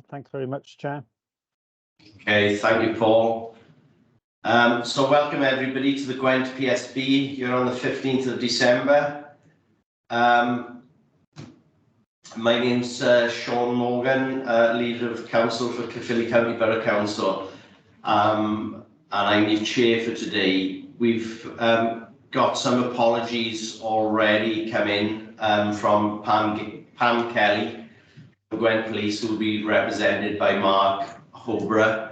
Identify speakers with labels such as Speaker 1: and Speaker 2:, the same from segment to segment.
Speaker 1: Thanks very much, Chair.
Speaker 2: Okay, thank you, Paul. So welcome everybody to the Gwent PSB here on the 15th of December. My name's Sean Morgan, leader of council for Caerphilly County Borough Council, and I'm the chair for today. We've got some apologies already come in from Pam Kelly, Gwent Police, who will be represented by Mark Hobra.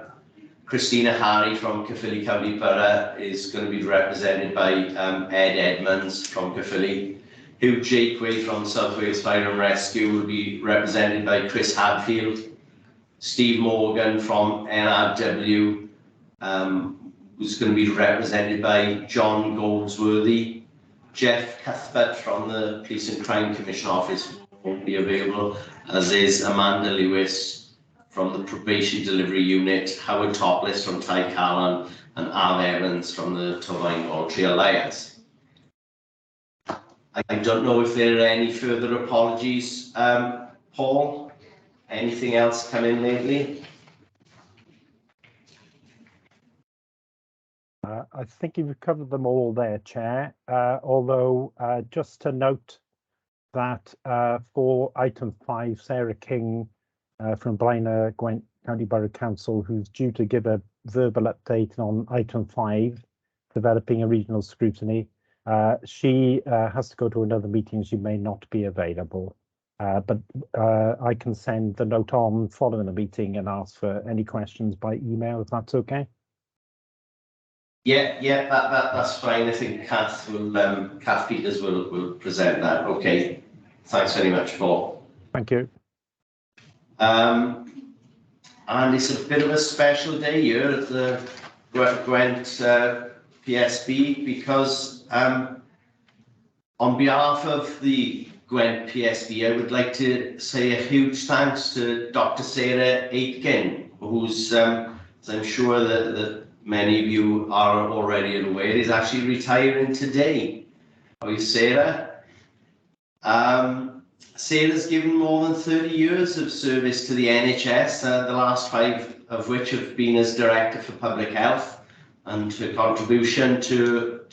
Speaker 2: Christina Harry from Caerphilly County Borough is going to be represented by Ed Edmonds from Caerphilly. Hugh Jakeway from South Wales Fire and Rescue will be represented by Chris Hadfield. Steve Morgan from NRW, who's going to be represented by John Goldsworthy. Jeff Cuthbert from the Police and Crime Commission Office won't be available, as is Amanda Lewis from the Probation Delivery Unit, Howard Topless from Ty Callan, and Av Evans from the Torfaen Voluntary Alliance. I don't know if there are any further apologies. Paul, anything else come in lately?
Speaker 1: I think you've covered them all there, Chair, although just to note that for item 5, Sarah King from Blaenau Gwent County Borough Council, who's due to give a verbal update on item 5, developing a regional scrutiny. She has to go to another meeting. She may not be available, but I can send the note on following the meeting and ask for any questions by email, if that's okay.
Speaker 2: Yeah, that's fine. I think Kath Peters will present that. Okay, thanks very much, Paul.
Speaker 1: Thank you.
Speaker 2: And it's a bit of a special day here at the Gwent PSB, because on behalf of the Gwent PSB, I would like to say a huge thanks to Dr. Sarah Aitken, who's, as I'm sure that many of you are already aware, is actually retiring today. How are you, Sarah? Sarah's given more than 30 years of service to the NHS, the last 5 of which have been as Director for Public Health, and her contribution to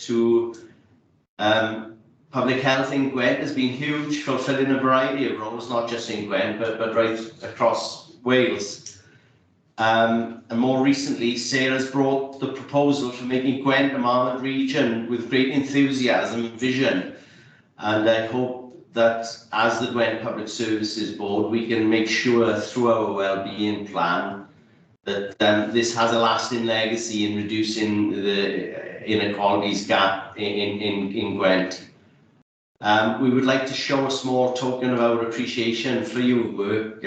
Speaker 2: public health in Gwent has been huge, fulfilling a variety of roles, not just in Gwent, but right across Wales. And more recently, Sarah's brought the proposal for making Gwent a Marmot region with great enthusiasm and vision. And I hope that as the Gwent Public Services Board, we can make sure through our wellbeing plan that this has a lasting legacy in reducing the inequalities gap in Gwent. We would like to show a small token of our appreciation for your work,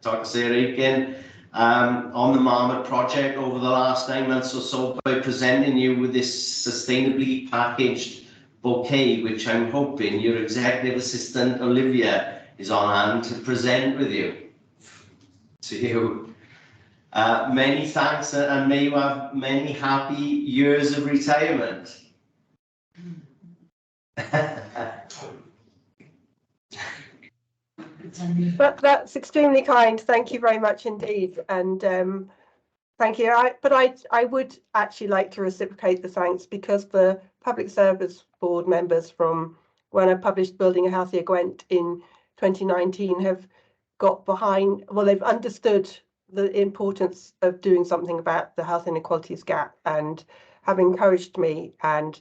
Speaker 2: Dr. Sarah Aitken, on the Marmot project over the last 9 months or so, by presenting you with this sustainably packaged bouquet, which I'm hoping your Executive Assistant Olivia is on hand to present with you. To you. Many thanks, and may you have many happy years of retirement.
Speaker 3: That's extremely kind. Thank you very much indeed, and thank you. I would actually like to reciprocate the thanks, because the Public Service Board members from when I published Building a Healthier Gwent in 2019 have got behind, well, they've understood the importance of doing something about the health inequalities gap, and have encouraged me and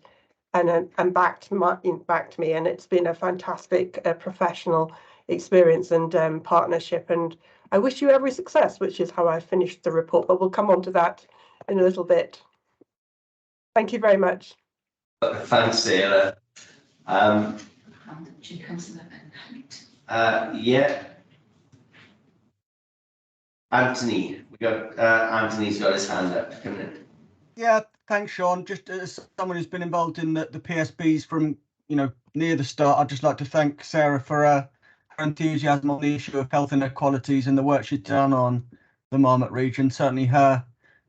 Speaker 3: backed me, and it's been a fantastic professional experience and partnership, and I wish you every success, which is how I finished the report, but we'll come on to that in a little bit. Thank you very much.
Speaker 2: Thanks, Sarah. Yeah. Anthony, Anthony's got his hand up. Come in.
Speaker 4: Yeah, thanks, Sean. Just as someone who's been involved in the PSBs from near the start, I'd just like to thank Sarah for her enthusiasm on the issue of health inequalities and the work she's done on the Marmot region. Certainly, her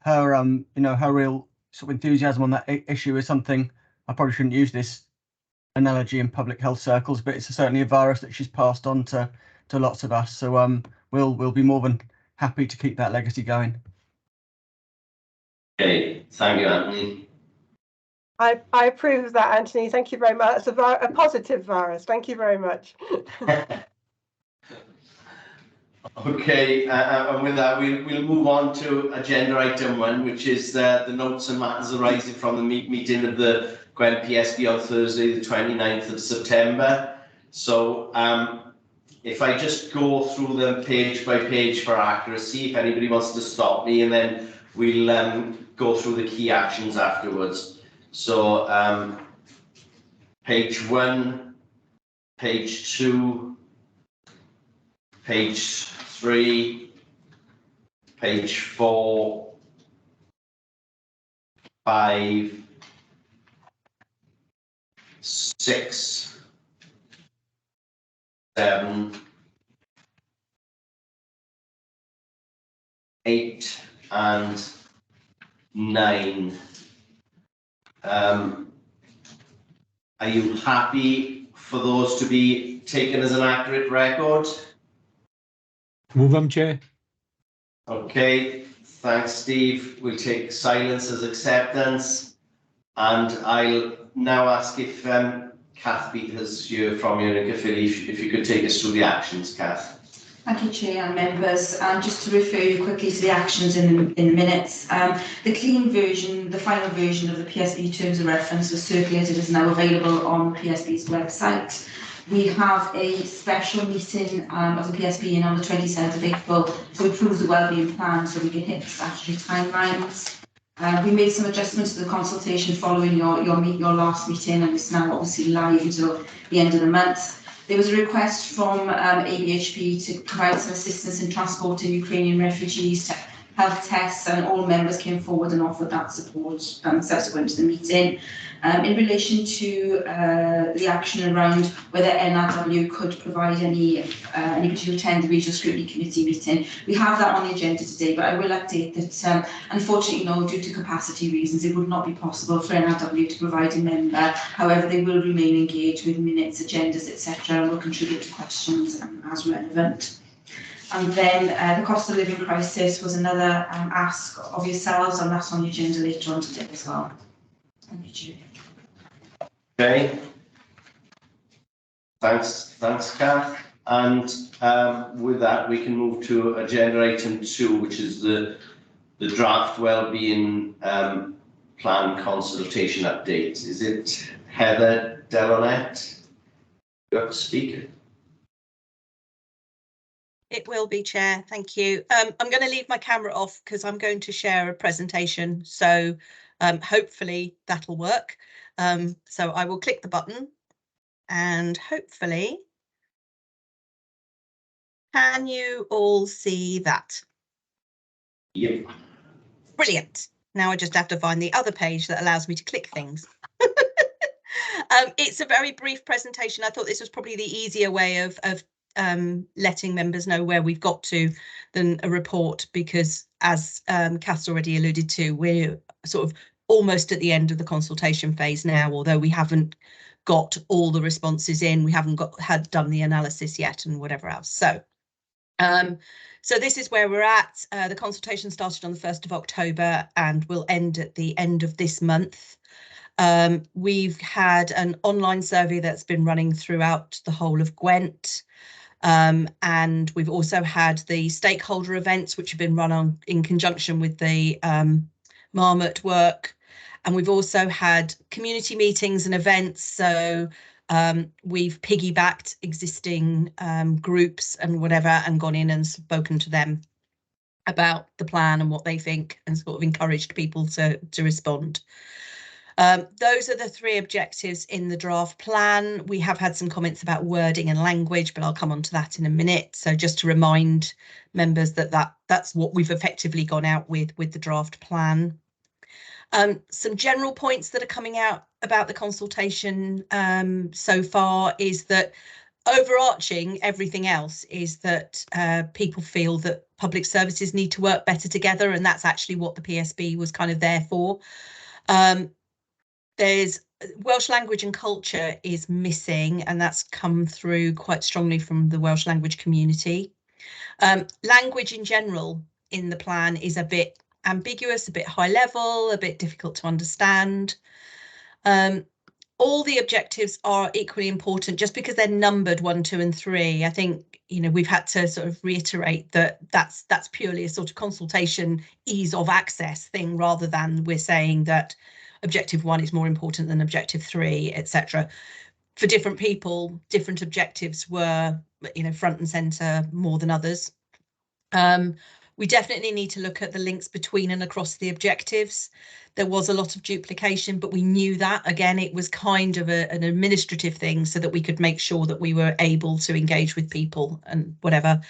Speaker 4: real sort of enthusiasm on that issue is something, I probably shouldn't use this analogy in public health circles, but it's certainly a virus that she's passed on to lots of us. So we'll be more than happy to keep that legacy going.
Speaker 2: Okay, thank you, Anthony.
Speaker 3: I approve of that, Anthony. Thank you very much. It's a positive virus. Thank you very much.
Speaker 2: Okay, and with that, we'll move on to agenda item 1, which is the notes and matters arising from the meeting of the Gwent PSB on Thursday, the 29th of September. So if I just go through them page by page for accuracy, if anybody wants to stop me, and then we'll go through the key actions afterwards. So page 1, page 2, page 3, page 4, 5, 6, 7, 8, and 9. Are you happy for those to be taken as an accurate record?
Speaker 5: Move them, Chair.
Speaker 2: Okay, thanks, Steve. We'll take silence as acceptance. And I'll now ask if Kath Peters from Unica Philly, if you could take us through the actions, Kath.
Speaker 6: Thank you, Chair and members. And just to refer you quickly to the actions in the minutes, the clean version, the final version of the PSB terms of reference was circulated, is now available on PSB's website. We have a special meeting of the PSB on the 27th of April to approve the wellbeing plan so we can hit the statutory timelines. We made some adjustments to the consultation following your last meeting, and it's now obviously live until the end of the month. There was a request from ABHP to provide some assistance in transporting Ukrainian refugees to health tests, and all members came forward and offered that support subsequent to the meeting. In relation to the action around whether NRW could provide any to attend the Regional Scrutiny Committee meeting, we have that on the agenda today, but I will update that unfortunately, due to capacity reasons, it would not be possible for NRW to provide a member. However, they will remain engaged with minutes, agendas, etc., and will contribute to questions as relevant. And then the cost of living crisis was another ask of yourselves, and that's on the agenda later on today as well. Thank you, Chair.
Speaker 2: Okay. Thanks, Kath. And with that, we can move to agenda item 2, which is the draft wellbeing plan consultation update. Is it Heather Delonette? You have to speak.
Speaker 7: It will be, Chair. Thank you. I'm going to leave my camera off because I'm going to share a presentation. So hopefully that'll work. So I will click the button and hopefully, can you all see that?
Speaker 2: Yep.
Speaker 7: Brilliant. Now I just have to find the other page that allows me to click things. It's a very brief presentation. I thought this was probably the easier way of letting members know where we've got to than a report, because as Kath's already alluded to, we're sort of almost at the end of the consultation phase now, although we haven't got all the responses in, we haven't done the analysis yet and whatever else. So this is where we're at. The consultation started on the 1st of October and will end at the end of this month. We've had an online survey that's been running throughout the whole of Gwent. And we've also had the stakeholder events, which have been run on in conjunction with the Marmot work. And we've also had community meetings and events. So we've piggybacked existing groups and whatever and gone in and spoken to them about the plan and what they think, and sort of encouraged people to respond. Those are the 3 objectives in the draft plan. We have had some comments about wording and language, but I'll come on to that in a minute. So just to remind members that's what we've effectively gone out with the draft plan. Some general points that are coming out about the consultation so far is that overarching everything else is that people feel that public services need to work better together, and that's actually what the PSB was kind of there for. There's Welsh language and culture is missing, and that's come through quite strongly from the Welsh language community. Language in general in the plan is a bit ambiguous, a bit high level, a bit difficult to understand. All the objectives are equally important just because they're numbered 1, 2 and 3. I think, you know, we've had to sort of reiterate that that's purely a sort of consultation ease of access thing, rather than we're saying that objective 1 is more important than objective 3, etc. For different people, different objectives were, you know, front and centre more than others. We definitely need to look at the links between and across the objectives. There was a lot of duplication, but we knew that, again, it was kind of an administrative thing so that we could make sure that we were able to engage with people and whatever.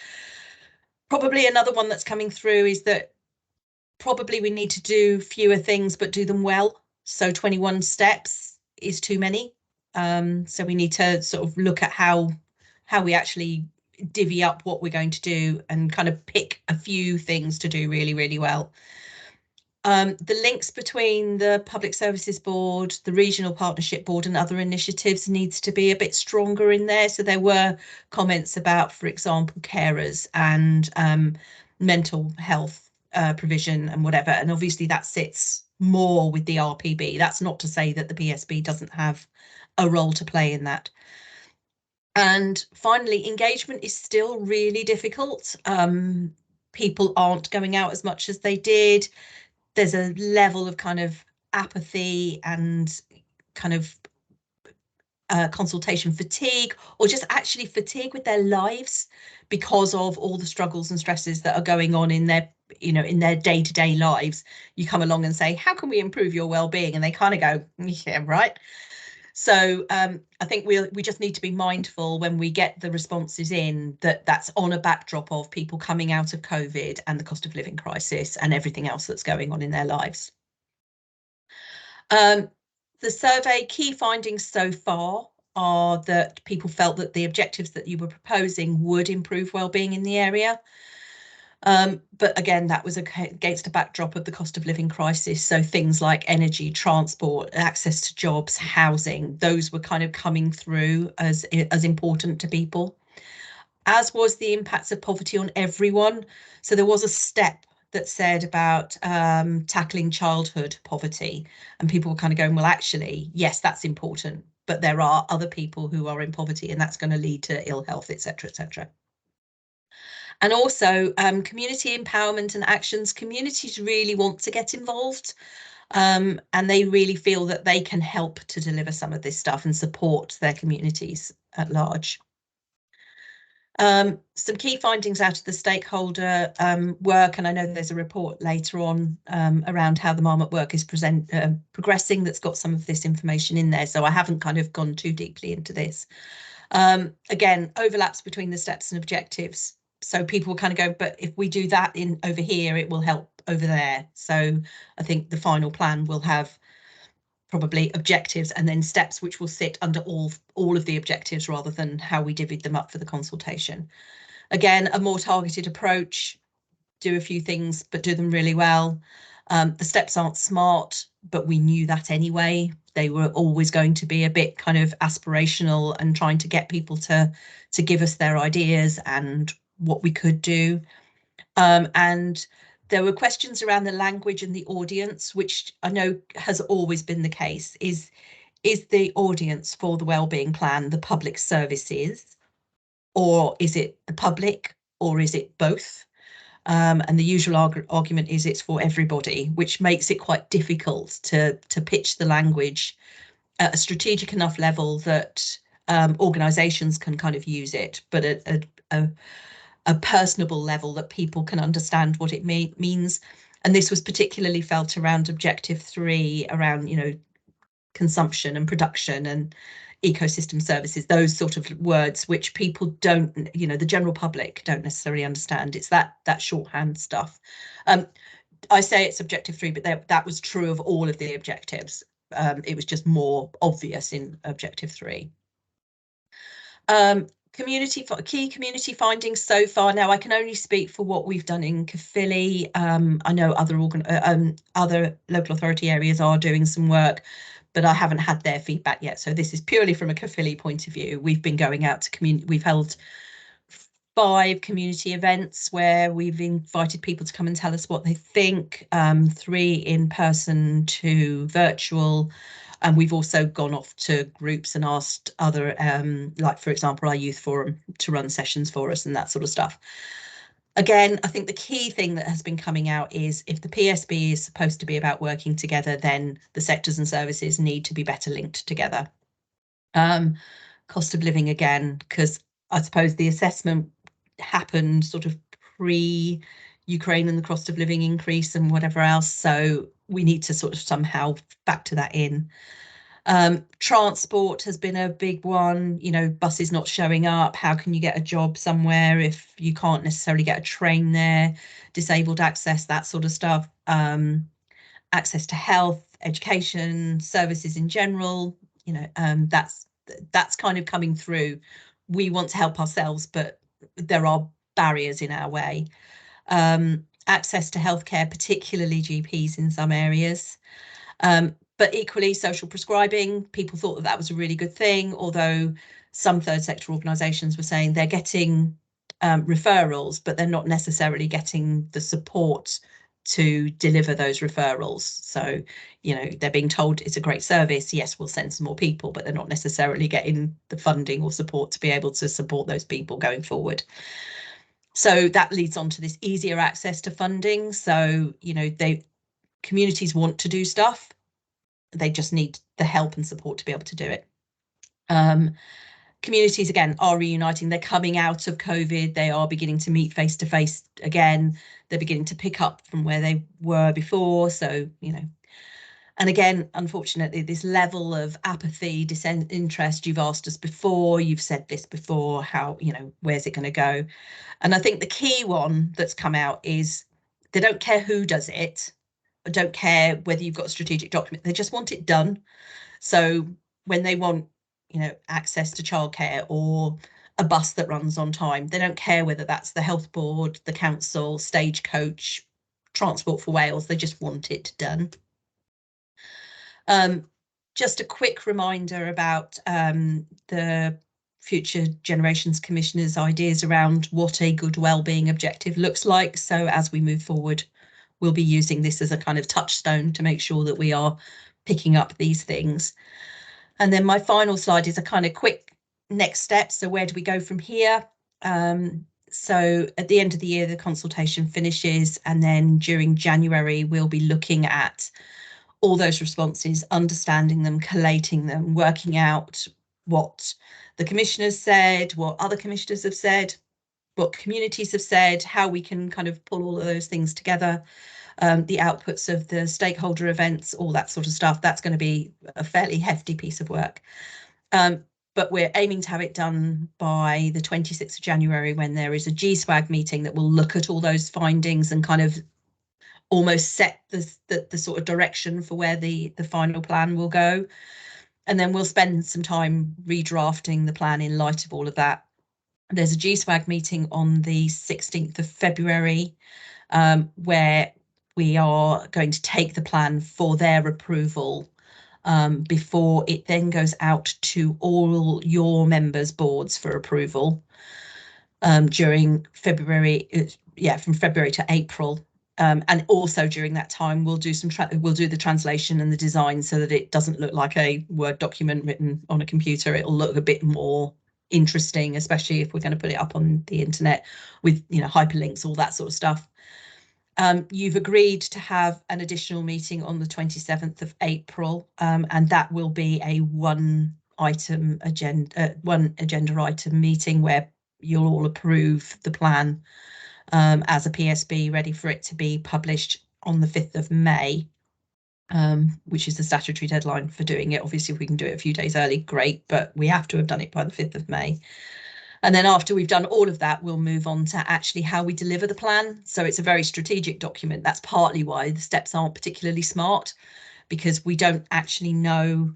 Speaker 7: Probably another one that's coming through is that probably we need to do fewer things, but do them well. So 21 steps is too many. So we need to sort of look at how we actually divvy up what we're going to do and kind of pick a few things to do really, really well. The links between the Public Services Board, the Regional Partnership Board and other initiatives needs to be a bit stronger in there. So there were comments about, for example, carers and mental health provision and whatever. And obviously that sits more with the RPB. That's not to say that the PSB doesn't have a role to play in that. And finally, engagement is still really difficult. People aren't going out as much as they did. There's a level of kind of apathy and kind of consultation fatigue, or just actually fatigue with their lives because of all the struggles and stresses that are going on in their, you know, in their day-to-day lives. You come along and say, how can we improve your well-being? And they kind of go, yeah, right. So I think we just need to be mindful when we get the responses in that that's on a backdrop of people coming out of COVID and the cost of living crisis and everything else that's going on in their lives. The survey key findings so far are that people felt that the objectives that you were proposing would improve wellbeing in the area. But again, that was against a backdrop of the cost of living crisis. So things like energy, transport, access to jobs, housing, those were kind of coming through as important to people, as was the impacts of poverty on everyone. So there was a step that said about tackling childhood poverty, and people were kind of going, well, actually, yes, that's important, but there are other people who are in poverty and that's going to lead to ill health, etc., etc. And also community empowerment and actions. Communities really want to get involved and they really feel that they can help to deliver some of this stuff and support their communities at large. Some key findings out of the stakeholder work, and I know there's a report later on around how the Marmot work is progressing that's got some of this information in there, so I haven't kind of gone too deeply into this. Again, overlaps between the steps and objectives. So people will kind of go, but if we do that in over here, it will help over there. So I think the final plan will have probably objectives and then steps which will sit under all of the objectives rather than how we divvied them up for the consultation. Again, a more targeted approach, do a few things, but do them really well. The steps aren't smart, but we knew that anyway. They were always going to be a bit kind of aspirational and trying to get people to give us their ideas and what we could do. And there were questions around the language and the audience, which I know has always been the case. Is the audience for the wellbeing plan the public services, or is it the public, or is it both? And the usual argument is it's for everybody, which makes it quite difficult to pitch the language at a strategic enough level that organisations can kind of use it, but at a personable level that people can understand what it means. And this was particularly felt around objective 3, around, you know, consumption and production and ecosystem services, those sort of words which people don't, you know, the general public don't necessarily understand. It's that shorthand stuff. I say it's objective 3, but that was true of all of the objectives. It was just more obvious in objective 3. Key community findings so far. Now I can only speak for what we've done in Caerphilly. I know other local authority areas are doing some work, but I haven't had their feedback yet. So this is purely from a Caerphilly point of view. We've been going out to community. We've held 5 community events where we've invited people to come and tell us what they think, 3 in person, 2 virtual, and we've also gone off to groups and asked other, like for example, our youth forum to run sessions for us and that sort of stuff. Again, I think the key thing that has been coming out is if the PSB is supposed to be about working together, then the sectors and services need to be better linked together. Cost of living again, because I suppose the assessment happened sort of pre-Ukraine and the cost of living increase and whatever else. So we need to sort of somehow factor that in. Transport has been a big one, you know, buses not showing up. How can you get a job somewhere if you can't necessarily get a train there? Disabled access, that sort of stuff. Access to health, education, services in general, you know, that's kind of coming through. We want to help ourselves, but there are barriers in our way. Access to healthcare, particularly GPs in some areas. But equally, social prescribing, people thought that that was a really good thing, although some third sector organisations were saying they're getting referrals, but they're not necessarily getting the support to deliver those referrals. So, you know, they're being told it's a great service. Yes, we'll send some more people, but they're not necessarily getting the funding or support to be able to support those people going forward. So that leads on to this easier access to funding. So, you know, communities want to do stuff. They just need the help and support to be able to do it. Communities, again, are reuniting. They're coming out of COVID. They are beginning to meet face to face again. They're beginning to pick up from where they were before. So, you know, and again, unfortunately, this level of apathy, disinterest, you've asked us before, you've said this before, how, you know, where's it going to go? And I think the key one that's come out is they don't care who does it. I don't care whether you've got a strategic document, they just want it done. So when they want, you know, access to childcare or a bus that runs on time, they don't care whether that's the health board, the council, Stagecoach, Transport for Wales, they just want it done. Just a quick reminder about the Future Generations Commissioner's ideas around what a good wellbeing objective looks like. So as we move forward, we'll be using this as a kind of touchstone to make sure that we are picking up these things. And then my final slide is a kind of quick next step. So where do we go from here? So at the end of the year, the consultation finishes, and then during January, we'll be looking at all those responses, understanding them, collating them, working out what the commissioners said, what other commissioners have said, what communities have said, how we can kind of pull all of those things together, the outputs of the stakeholder events, all that sort of stuff. That's going to be a fairly hefty piece of work. But we're aiming to have it done by the 26th of January, when there is a GSWAG meeting that will look at all those findings and kind of almost set the sort of direction for where the final plan will go. And then we'll spend some time redrafting the plan in light of all of that. There's a GSWAG meeting on the 16th of February, where we are going to take the plan for their approval before it then goes out to all your members' boards for approval during February, from February to April. And also during that time, we'll do the translation and the design so that it doesn't look like a Word document written on a computer. It'll look a bit more interesting, especially if we're going to put it up on the internet with, you know, hyperlinks, all that sort of stuff. You've agreed to have an additional meeting on the 27th of April, and that will be a one agenda item meeting where you'll all approve the plan as a PSB, ready for it to be published on the 5th of May, which is the statutory deadline for doing it. Obviously, if we can do it a few days early, great, but we have to have done it by the 5th of May. And then after we've done all of that, we'll move on to actually how we deliver the plan. So it's a very strategic document. That's partly why the steps aren't particularly smart, because we don't actually know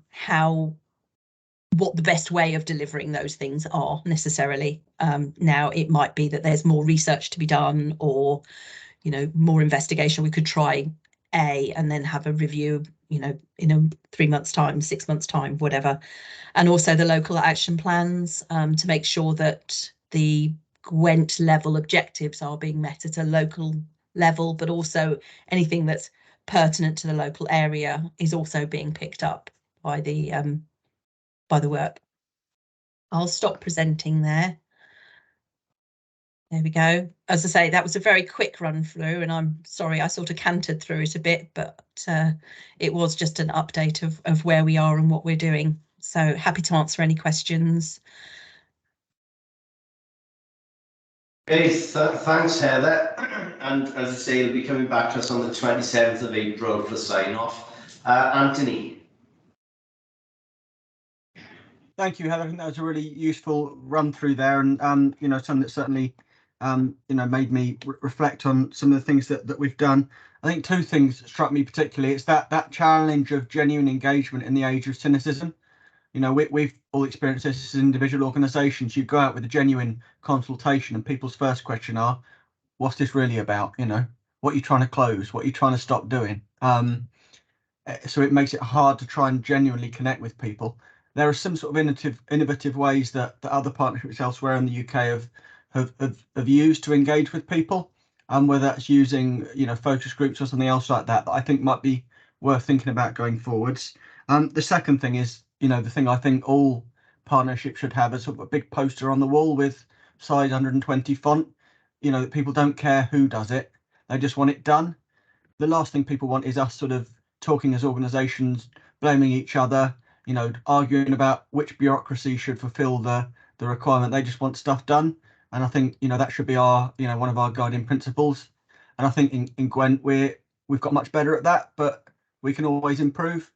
Speaker 7: what the best way of delivering those things are necessarily. Now, it might be that there's more research to be done, or, you know, more investigation. We could try A and then have a review, you know, in 3 months' time, 6 months' time, whatever. And also the local action plans to make sure that the Gwent level objectives are being met at a local level, but also anything that's pertinent to the local area is also being picked up by the work. I'll stop presenting there. There we go. As I say, that was a very quick run through, and I'm sorry I sort of cantered through it a bit, but it was just an update of where we are and what we're doing. So happy to answer any questions.
Speaker 2: Okay, thanks, Heather. And as I say, it'll be coming back to us on the 27th of April for sign-off. Anthony.
Speaker 4: Thank you, Heather. I think that was a really useful run through there, and you know, something that certainly you know, made me reflect on some of the things that we've done. I think two things struck me particularly. It's that challenge of genuine engagement in the age of cynicism. You know, we've all experienced this as individual organisations. You go out with a genuine consultation, and people's first question are, "What's this really about? You know, what are you trying to close? What are you trying to stop doing?" So it makes it hard to try and genuinely connect with people. There are some sort of innovative ways that other partnerships elsewhere in the UK have used to engage with people, and whether that's using, you know, focus groups or something else like that I think might be worth thinking about going forwards. The second thing is, you know, the thing I think all partnerships should have is sort of a big poster on the wall with size 120 font. You know, that people don't care who does it, they just want it done. The last thing people want is us sort of talking as organisations, blaming each other, you know, arguing about which bureaucracy should fulfil the requirement. They just want stuff done, and I think, you know, that should be our, you know, one of our guiding principles. And I think in Gwent we've got much better at that, but we can always improve.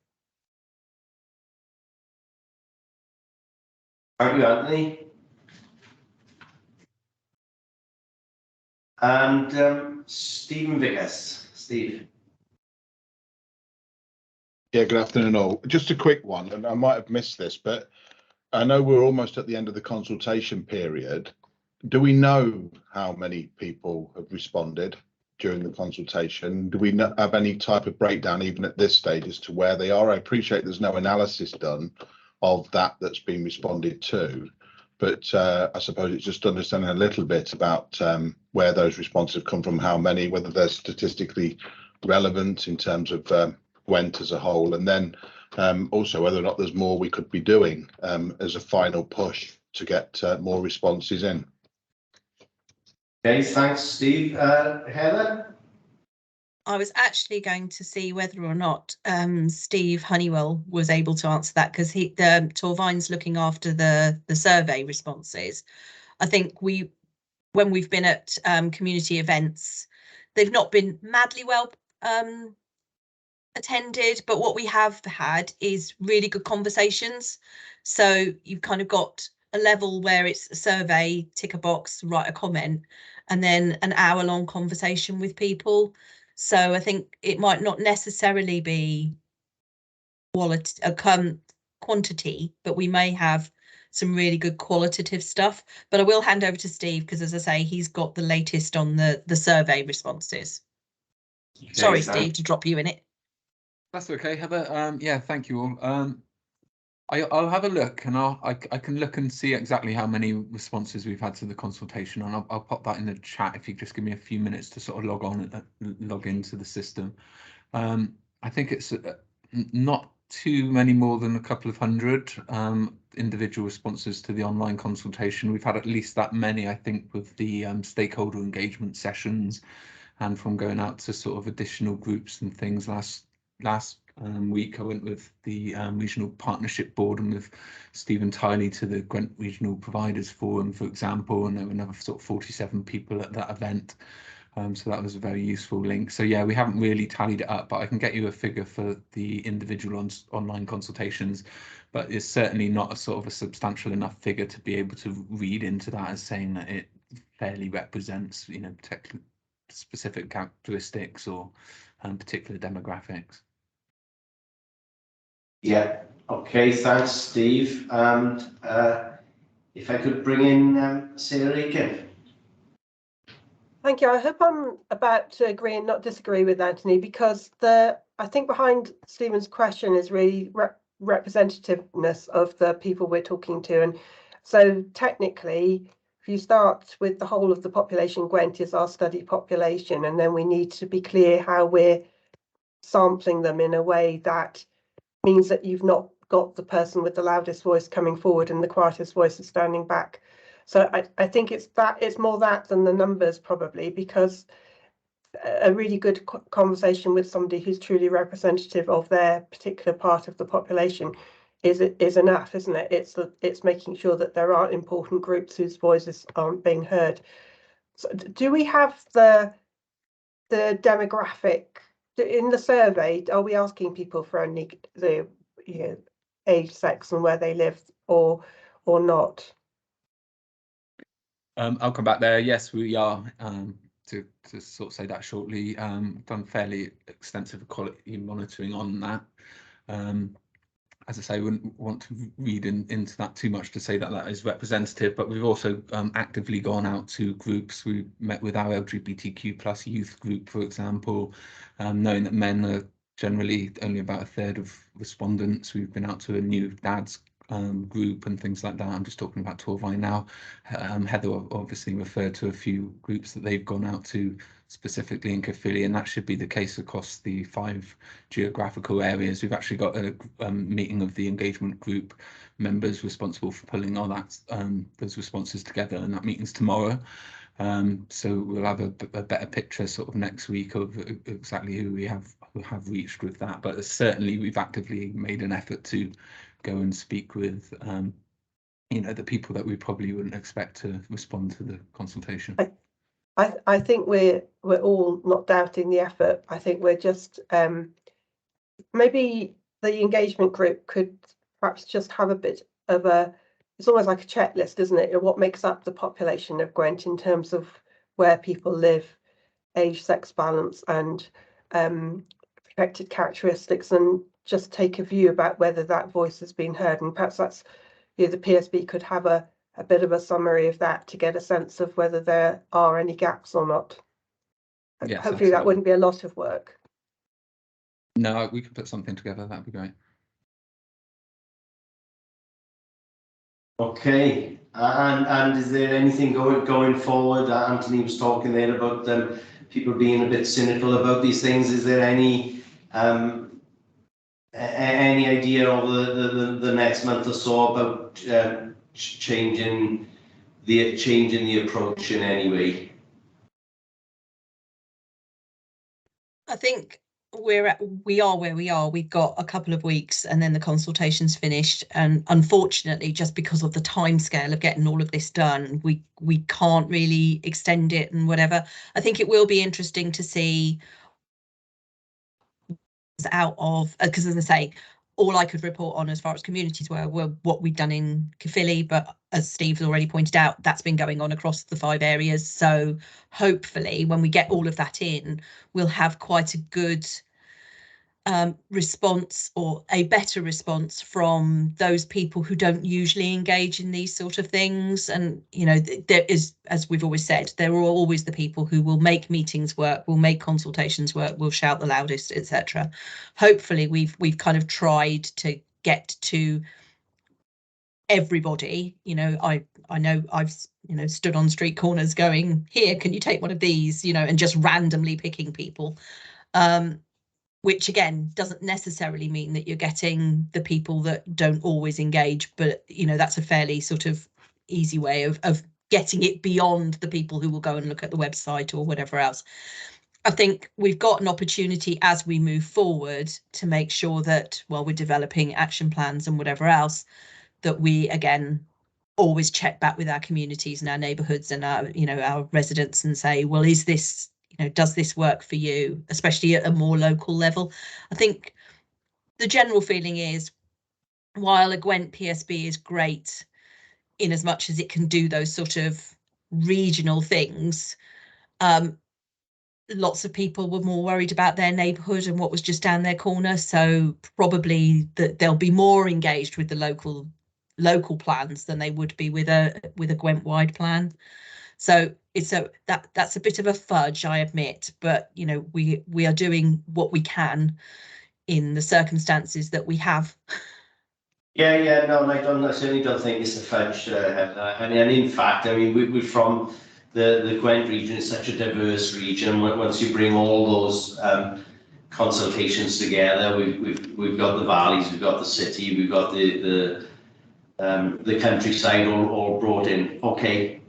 Speaker 2: Thank you, Anthony. And Stephen Vickers. Steve.
Speaker 8: Yeah, good afternoon all. Just a quick one, and I might have missed this, but I know we're almost at the end of the consultation period. Do we know how many people have responded during the consultation? Do we have any type of breakdown, even at this stage, as to where they are? I appreciate there's no analysis done of that's been responded to, but I suppose it's just understanding a little bit about where those responses come from, how many, whether they're statistically relevant in terms of Gwent as a whole, and then also whether or not there's more we could be doing as a final push to get more responses in.
Speaker 2: Okay, thanks, Steve. Heather?
Speaker 7: I was actually going to see whether or not Steve Honeywell was able to answer that, because Torvine's looking after the survey responses. I think when we've been at community events, they've not been madly well attended, but what we have had is really good conversations. So you've kind of got a level where it's a survey, tick a box, write a comment, and then an hour-long conversation with people. So I think it might not necessarily be quantity, but we may have some really good qualitative stuff. But I will hand over to Steve, because as I say, he's got the latest on the survey responses. Okay, sorry, Steve, to drop you in it.
Speaker 5: That's okay, Heather. Yeah, thank you all. I'll have a look, and I can look and see exactly how many responses we've had to the consultation, and I'll pop that in the chat if you just give me a few minutes to sort of log into the system. I think it's not too many more than a couple of hundred individual responses to the online consultation. We've had at least that many, I think, with the stakeholder engagement sessions, and from going out to sort of additional groups and things last week. I went with the Regional Partnership Board and with Stephen Tiley to the Gwent Regional Providers Forum, for example, and there were another sort of 47 people at that event. So that was a very useful link. So yeah, we haven't really tallied it up, but I can get you a figure for the individual online consultations, but it's certainly not a sort of a substantial enough figure to be able to read into that as saying that it fairly represents, you know, specific characteristics or particular demographics.
Speaker 2: Yeah, okay, thanks, Steve. And if I could bring in Sarah Aiken.
Speaker 3: Thank you. I hope I'm about to agree and not disagree with Anthony, because I think behind Stephen's question is really representativeness of the people we're talking to. And so technically if you start with the whole of the population, Gwent is our study population, and then we need to be clear how we're sampling them in a way that means that you've not got the person with the loudest voice coming forward and the quietest voice is standing back. So I think it's more that than the numbers, probably, because a really good conversation with somebody who's truly representative of their particular part of the population is enough, isn't it? It's making sure that there aren't important groups whose voices aren't being heard. So do we have the demographic in the survey? Are we asking people for only the age, sex, and where they live, or not?
Speaker 5: I'll come back there. Yes, we are. To sort of say that shortly, done fairly extensive equality monitoring on that. As I say, I wouldn't want to read into that too much to say that that is representative, but we've also actively gone out to groups. We met with our LGBTQ plus youth group, for example, knowing that men are generally only about a third of respondents. We've been out to a new dads group and things like that. I'm just talking about Torvai now. Heather obviously referred to a few groups that they've gone out to specifically in Caerphilly, and that should be the case across the 5 geographical areas. We've actually got a meeting of the engagement group members responsible for pulling all that those responses together, and that meeting's tomorrow. So we'll have a better picture sort of next week of exactly who we have reached with that. But certainly we've actively made an effort to go and speak with the people that we probably wouldn't expect to respond to the consultation.
Speaker 3: I think we're all not doubting the effort. I think we're just maybe the engagement group could perhaps just have a bit of it's almost like a checklist, isn't it? What makes up the population of Gwent in terms of where people live, age, sex balance, and protected characteristics, and just take a view about whether that voice has been heard. And perhaps that's the PSB could have a bit of a summary of that to get a sense of whether there are any gaps or not. Yes, hopefully absolutely. That wouldn't be a lot of work.
Speaker 5: No, we could put something together. That'd be great.
Speaker 2: Okay, and is there anything going forward? Anthony was talking there about people being a bit cynical about these things. Is there any idea over the next month or so about changing the approach in any way?
Speaker 7: I think we are where we are. We've got a couple of weeks and then the consultation's finished, and unfortunately, just because of the timescale of getting all of this done, we can't really extend it and whatever. I think it will be interesting to see out of, because as I say, all I could report on as far as communities were what we'd done in Caerphilly, but as Steve's already pointed out, that's been going on across the 5 areas. So hopefully when we get all of that in, we'll have quite a good response, or a better response, from those people who don't usually engage in these sort of things. And there is, as we've always said, there are always the people who will make meetings work, will make consultations work, will shout the loudest, etc. Hopefully we've kind of tried to get to everybody. I know I've stood on street corners going, here, can you take one of these, and just randomly picking people, which again doesn't necessarily mean that you're getting the people that don't always engage, but that's a fairly sort of easy way of getting it beyond the people who will go and look at the website or whatever else. I think we've got an opportunity as we move forward to make sure that while we're developing action plans and whatever else, that we again always check back with our communities and our neighbourhoods and our residents and say, well, is this, does this work for you, especially at a more local level? I think the general feeling is, while a Gwent PSB is great in as much as it can do those sort of regional things, lots of people were more worried about their neighbourhood and what was just down their corner. So probably that they'll be more engaged with the local plans than they would be with a Gwent wide plan. So that's a bit of a fudge, I admit, but we are doing what we can in the circumstances that we have.
Speaker 2: Yeah, no, I certainly don't think it's a fudge. And in fact, I mean, we're from the Gwent region. It's such a diverse region. Once you bring all those consultations together, we've got the valleys, we've got the city, we've got the countryside all brought in. Okay.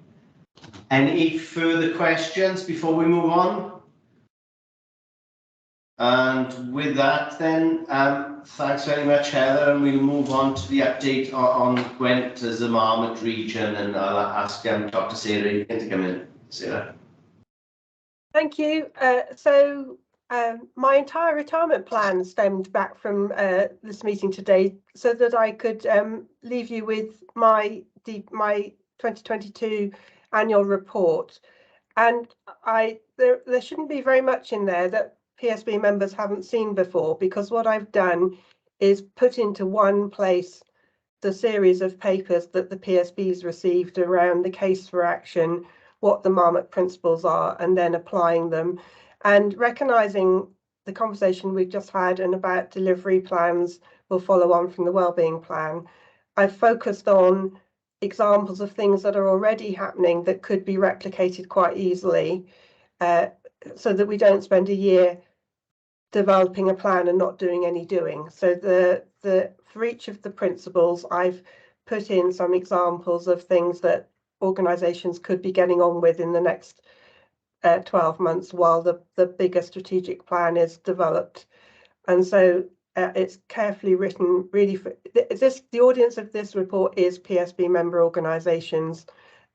Speaker 2: Any further questions before we move on? And with that, then, thanks very much, Heather, and we'll move on to the update on Gwent as a Marmot region, and I'll ask Dr. Sarah to come in. Sarah.
Speaker 3: Thank you. My entire retirement plan stemmed back from this meeting today, so that I could leave you with my 2022 annual report. And there shouldn't be very much in there that PSB members haven't seen before, because what I've done is put into one place the series of papers that the PSB's received around the case for action, what the Marmot principles are, and then applying them. And recognising the conversation we've just had and about delivery plans will follow on from the wellbeing plan, I've focused on examples of things that are already happening that could be replicated quite easily, so that we don't spend a year developing a plan and not doing any doing. So for each of the principles, I've put in some examples of things that organisations could be getting on with in the next 12 months while the bigger strategic plan is developed. And so it's carefully written, really. The audience of this report is PSB member organisations,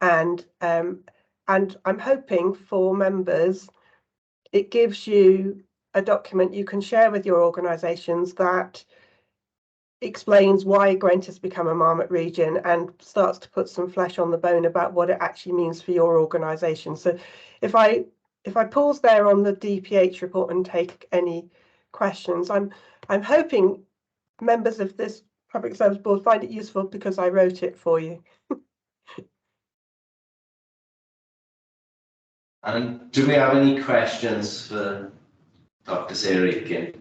Speaker 3: and I'm hoping for members it gives you a document you can share with your organisations that explains why Gwent has become a Marmot region and starts to put some flesh on the bone about what it actually means for your organisation. So if I pause there on the DPH report and take any questions, I'm hoping members of this Public Service Board find it useful because I wrote it for you.
Speaker 2: And do we have any questions for Dr. Sarah again?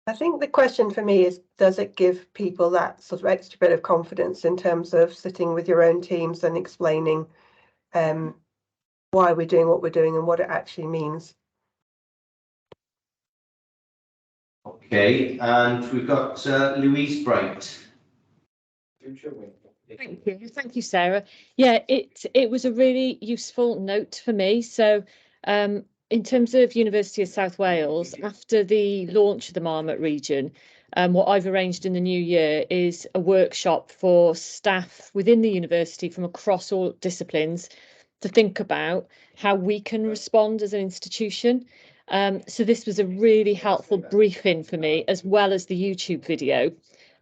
Speaker 3: I think the question for me is, does it give people that sort of extra bit of confidence in terms of sitting with your own teams and explaining why we're doing what we're doing and what it actually means?
Speaker 2: Okay, and we've got Louise Bright.
Speaker 9: Thank you, Sarah. Yeah, it was a really useful note for me. So in terms of University of South Wales, after the launch of the Marmot region, what I've arranged in the new year is a workshop for staff within the university from across all disciplines to think about how we can respond as an institution. So this was a really helpful briefing for me, as well as the YouTube video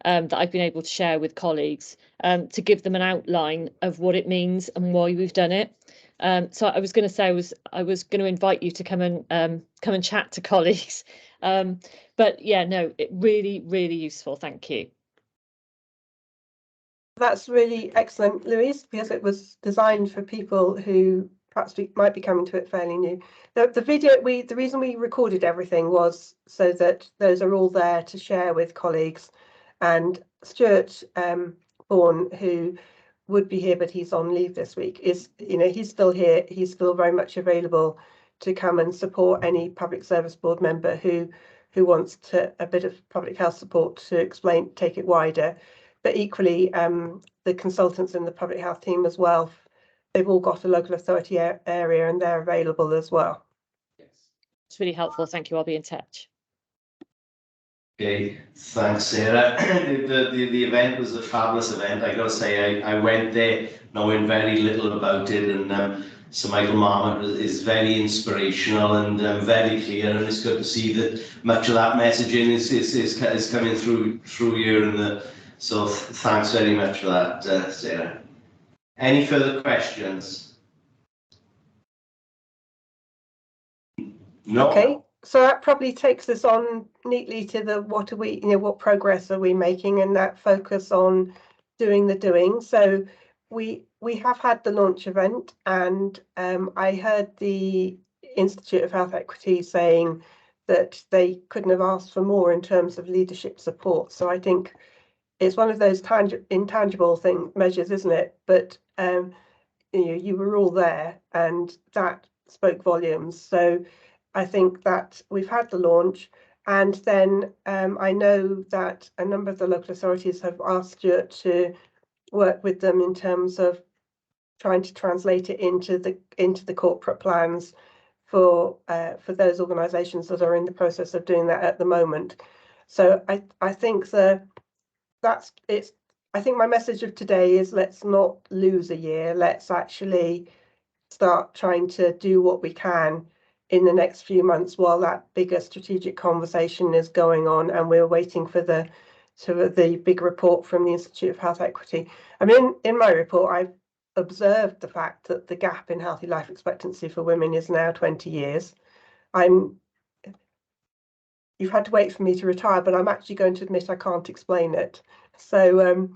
Speaker 9: that I've been able to share with colleagues to give them an outline of what it means and why we've done it. So I was going to say I was going to invite you to come and chat to colleagues. But yeah, no, it really, really useful. Thank you.
Speaker 3: That's really excellent, Louise, because it was designed for people who perhaps might be coming to it fairly new. The video, the reason we recorded everything was so that those are all there to share with colleagues. And Stuart Bourne, who would be here but he's on leave this week, is, he's still here. He's still very much available to come and support any Public Service Board member who wants a bit of public health support to take it wider. But equally, the consultants in the public health team as well, they've all got a local authority area and they're available as well.
Speaker 9: Yes, it's really helpful. Thank you. I'll be in touch.
Speaker 2: Okay, thanks, Sarah. The event was a fabulous event. I got to say, I went there knowing very little about it, and Sir Michael Marmot is very inspirational and very clear, and it's good to see that much of that messaging is coming through here. And so thanks very much for that, Sarah. Any further questions? No.
Speaker 3: Okay. So that probably takes us on neatly to the what progress are we making, and that focus on doing the doing. So we have had the launch event, and I heard the Institute of Health Equity saying that they couldn't have asked for more in terms of leadership support. So I think it's one of those intangible measures, isn't it? But you were all there, and that spoke volumes. So I think that we've had the launch, and then I know that a number of the local authorities have asked Stuart to work with them in terms of trying to translate it into the corporate plans for those organisations that are in the process of doing that at the moment. So I think I think my message of today is, let's not lose a year. Let's actually start trying to do what we can in the next few months while that bigger strategic conversation is going on, and we're waiting for the big report from the Institute of Health Equity. I mean, in my report, I've observed the fact that the gap in healthy life expectancy for women is now 20 years. You've had to wait for me to retire, but I'm actually going to admit I can't explain it. So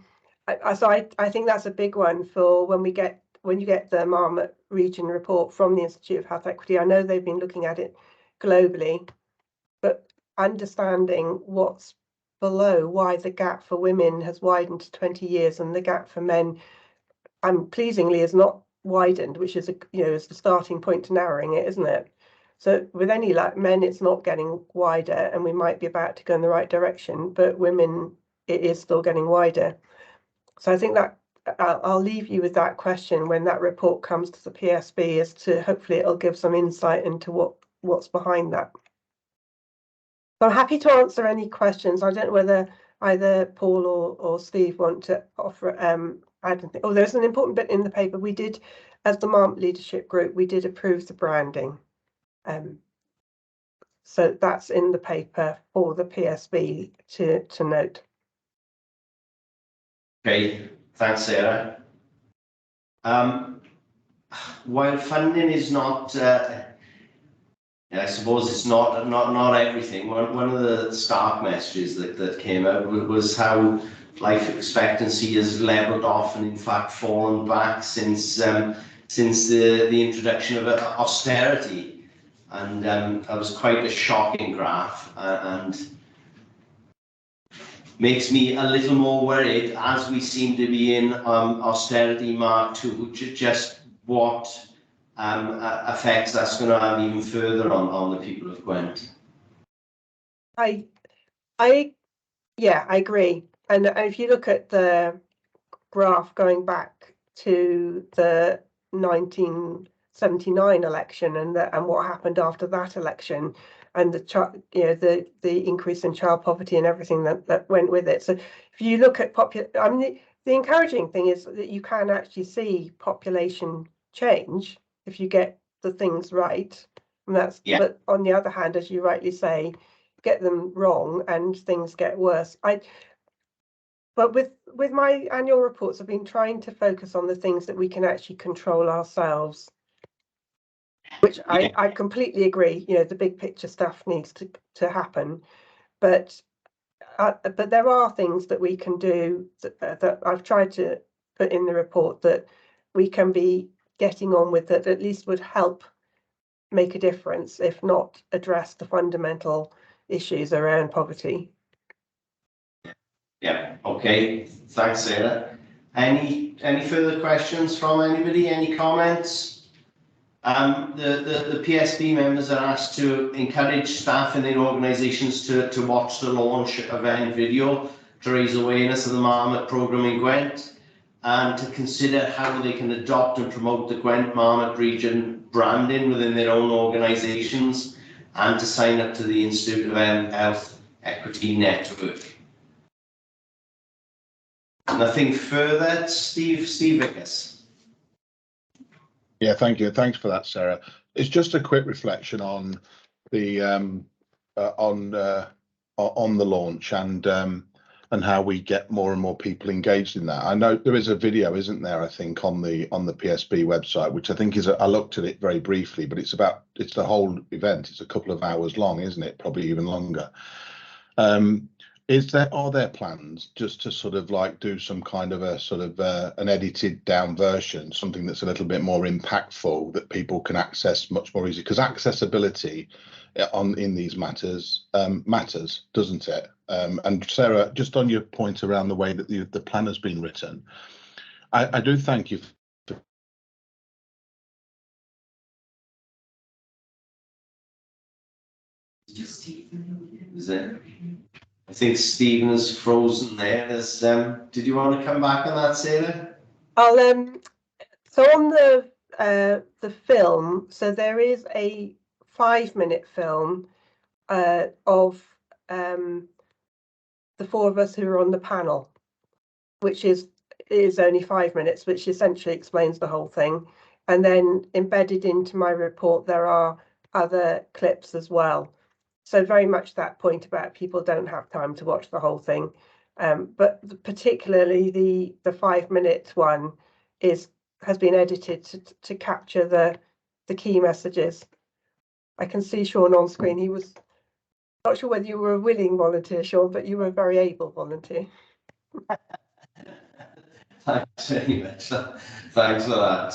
Speaker 3: I think that's a big one for when you get the Marmot region report from the Institute of Health Equity. I know they've been looking at it globally, but understanding what's below, why the gap for women has widened to 20 years and the gap for men, pleasingly, is not widened, which is is the starting point to narrowing it, isn't it? So with any men, it's not getting wider, and we might be about to go in the right direction, but women, it is still getting wider. So I think that I'll leave you with that question when that report comes to the PSB, as to hopefully it'll give some insight into what's behind that. So I'm happy to answer any questions. I don't know whether either Paul or Steve want to offer add anything. Oh, there's an important bit in the paper. We did, as the Marmot Leadership Group, we did approve the branding. So that's in the paper for the PSB to note.
Speaker 2: Okay, thanks, Sarah. While funding is not, I suppose it's not everything. One of the stark messages that came out was how life expectancy has levelled off and in fact fallen back since the introduction of austerity. And that was quite a shocking graph, and makes me a little more worried, as we seem to be in austerity Mark 2, just what effects that's going to have even further on the people of Gwent.
Speaker 3: I agree. And if you look at the graph going back to the 1979 election and what happened after that election, and the increase in child poverty and everything that went with it. So if you look at I mean, the encouraging thing is that you can actually see population change if you get the things right. And that's, yeah. But on the other hand, as you rightly say, get them wrong and things get worse. But with my annual reports, I've been trying to focus on the things that we can actually control ourselves, which I completely agree. The big picture stuff needs to happen, but there are things that we can do that I've tried to put in the report that we can be getting on with, that at least would help make a difference, if not address the fundamental issues around poverty.
Speaker 2: Yeah, okay, thanks, Sarah. Any further questions from anybody? Any comments? The PSB members are asked to encourage staff in their organisations to watch the launch event video to raise awareness of the Marmot programme in Gwent, and to consider how they can adopt and promote the Gwent Marmot region branding within their own organisations, and to sign up to the Institute of Health Equity Network. Nothing further, Steve Vickers.
Speaker 8: Yeah, thank you. Thanks for that, Sarah. It's just a quick reflection on the on the launch and how we get more and more people engaged in that. I know there is a video, isn't there? I think on the PSB website, which I think is I looked at it very briefly, but it's the whole event. It's a couple of hours long, isn't it? Probably even longer. Are there plans just to sort of like do some kind of a sort of an edited down version, something that's a little bit more impactful that people can access much more easily? Because accessibility in these matters matters, doesn't it? And Sarah, just on your point around the way that the plan has been written, I do thank you.
Speaker 2: Is it? I think Stephen is frozen there. Did you want to come back on that, Sarah?
Speaker 3: I'll so on the film, so there is a 5-minute film of the four of us who are on the panel, which is only 5 minutes, which essentially explains the whole thing. And then embedded into my report, there are other clips as well. So very much that point about people don't have time to watch the whole thing. But particularly the 5-minute one has been edited to capture the key messages. I can see Sean on screen. He was not sure whether you were a willing volunteer, Sean, but you were a very able volunteer.
Speaker 2: Thanks very much. Thanks for that,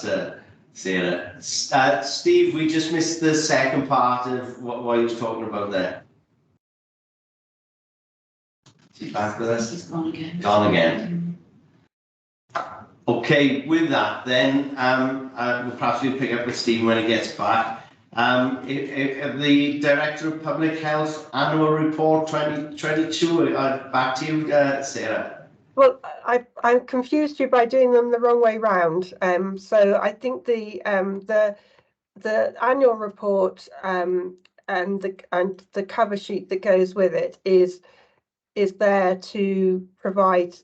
Speaker 2: Sarah. Steve, we just missed the second part of what he was talking about there. Is he back with us?
Speaker 6: He's gone again.
Speaker 2: Gone again. Okay, with that then, perhaps we'll pick up with Stephen when he gets back. The Director of Public Health Annual Report 2022, back to you, Sarah.
Speaker 3: Well, I confused you by doing them the wrong way round. So I think the annual report and the cover sheet that goes with it is there to provide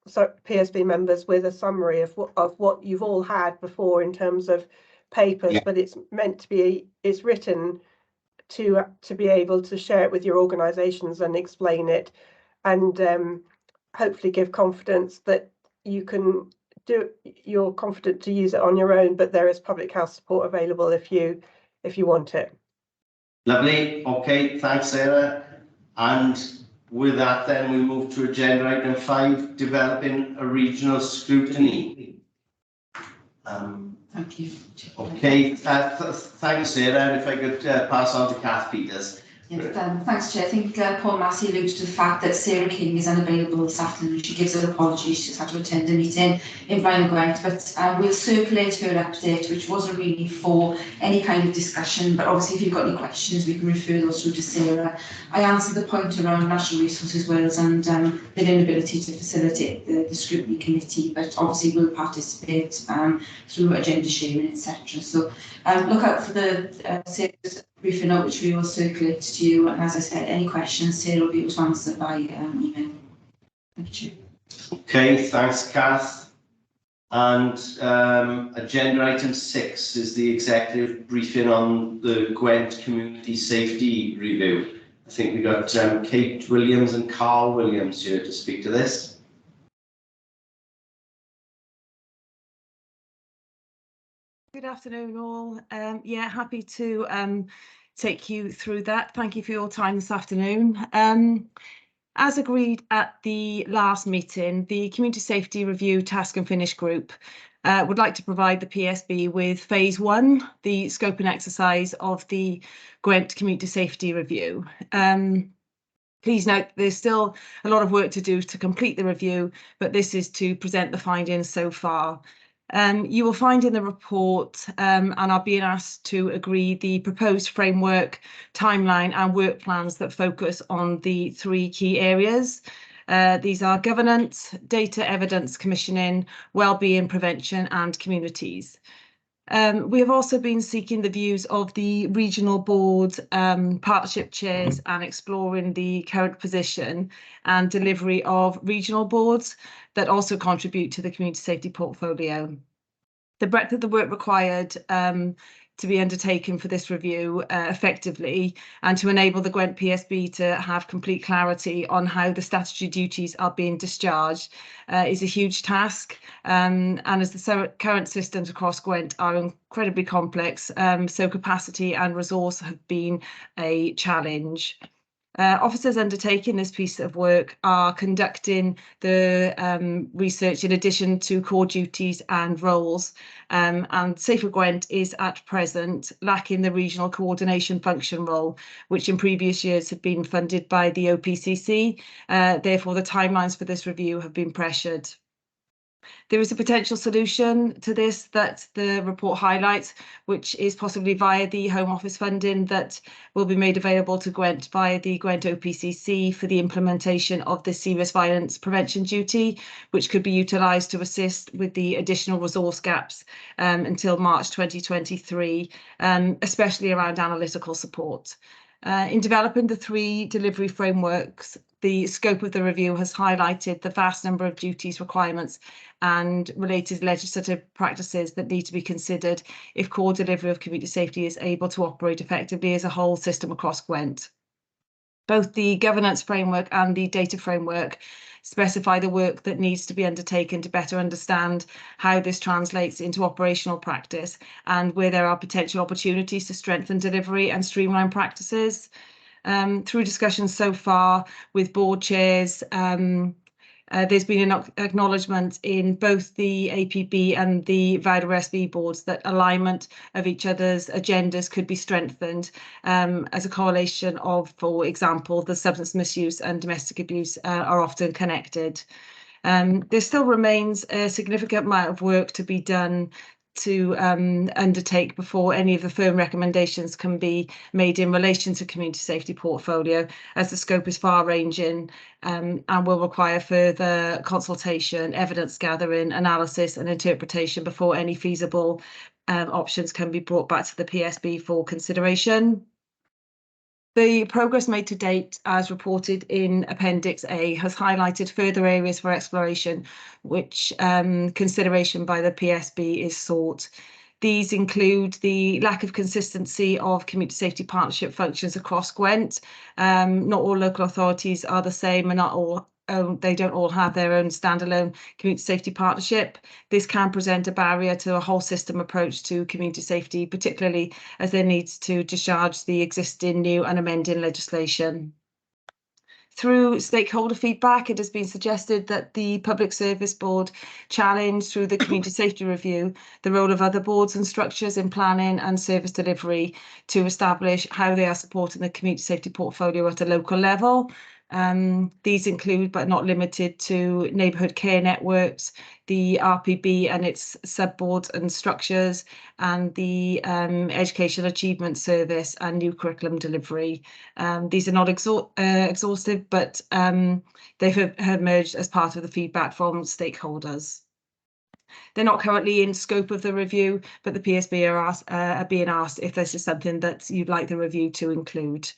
Speaker 3: PSB members with a summary of what you've all had before in terms of papers, yeah. But it's meant to be, it's written to be able to share it with your organisations and explain it, and hopefully give confidence that you can you're confident to use it on your own, but there is public health support available if you want it.
Speaker 2: Lovely. Okay, thanks, Sarah. And with that, then we move to agenda item 5, developing a regional scrutiny.
Speaker 6: Thank you.
Speaker 2: Okay, thanks, Sarah. And if I could pass on to Kath Peters.
Speaker 6: Yeah, thanks, Chair. I think Paul Massey alludes to the fact that Sarah King is unavailable this afternoon. She gives her apologies. She's had to attend a meeting in Gwent, but we'll circulate her update, which wasn't really for any kind of discussion, but obviously if you've got any questions, we can refer those through to Sarah. I answered the point around National Resources Wales and their inability to facilitate the scrutiny committee, but obviously we'll participate through agenda sharing, etc. So look out for the Sarah's briefing note, which we will circulate to you, and as I said, any questions Sarah will be able to answer by email. Thank you.
Speaker 2: Okay, thanks, Kath. And agenda item 6 is the executive briefing on the Gwent Community Safety Review. I think we got Kate Williams and Carl Williams here to speak to this.
Speaker 10: Good afternoon, all. Yeah, happy to take you through that. Thank you for your time this afternoon. As agreed at the last meeting, the Community Safety Review Task and Finish Group would like to provide the PSB with phase 1, the scope and exercise of the Gwent Community Safety Review. Please note there's still a lot of work to do to complete the review, but this is to present the findings so far. You will find in the report and are being asked to agree the proposed framework, timeline and work plans that focus on the 3 key areas. These are governance, data evidence commissioning, wellbeing prevention and communities. We have also been seeking the views of the regional board, partnership chairs and exploring the current position and delivery of regional boards that also contribute to the community safety portfolio. The breadth of the work required to be undertaken for this review effectively and to enable the Gwent PSB to have complete clarity on how the statutory duties are being discharged is a huge task. And as the current systems across Gwent are incredibly complex, so capacity and resource have been a challenge. Officers undertaking this piece of work are conducting the research in addition to core duties and roles, and Safer Gwent is at present lacking the regional coordination function role, which in previous years had been funded by the OPCC. Therefore, the timelines for this review have been pressured. There is a potential solution to this that the report highlights, which is possibly via the Home Office funding that will be made available to Gwent via the Gwent OPCC for the implementation of the serious violence prevention duty, which could be utilised to assist with the additional resource gaps until March 2023, especially around analytical support. In developing the 3 delivery frameworks, the scope of the review has highlighted the vast number of duties, requirements and related legislative practices that need to be considered if core delivery of community safety is able to operate effectively as a whole system across Gwent. Both the governance framework and the data framework specify the work that needs to be undertaken to better understand how this translates into operational practice and where there are potential opportunities to strengthen delivery and streamline practices. Through discussions so far with board chairs, there's been an acknowledgement in both the APB and the VADA SB boards that alignment of each other's agendas could be strengthened as a correlation of, for example, the substance misuse and domestic abuse are often connected. There still remains a significant amount of work to be done to undertake before any of the firm recommendations can be made in relation to community safety portfolio, as the scope is far-ranging and will require further consultation, evidence gathering, analysis and interpretation before any feasible options can be brought back to the PSB for consideration. The progress made to date, as reported in Appendix A, has highlighted further areas for exploration, which consideration by the PSB is sought. These include the lack of consistency of community safety partnership functions across Gwent. Not all local authorities are the same, and not all they don't all have their own standalone community safety partnership. This can present a barrier to a whole system approach to community safety, particularly as there needs to discharge the existing, new and amending legislation. Through stakeholder feedback, it has been suggested that the Public Service Board challenge through the Community Safety Review the role of other boards and structures in planning and service delivery to establish how they are supporting the community safety portfolio at a local level. These include, but not limited to, neighbourhood care networks, the RPB and its sub-boards and structures, and the Education Achievement Service and new curriculum delivery. These are not exhaustive, but they have emerged as part of the feedback from stakeholders. They're not currently in scope of the review, but the PSB are being asked if this is something that you'd like the review to include.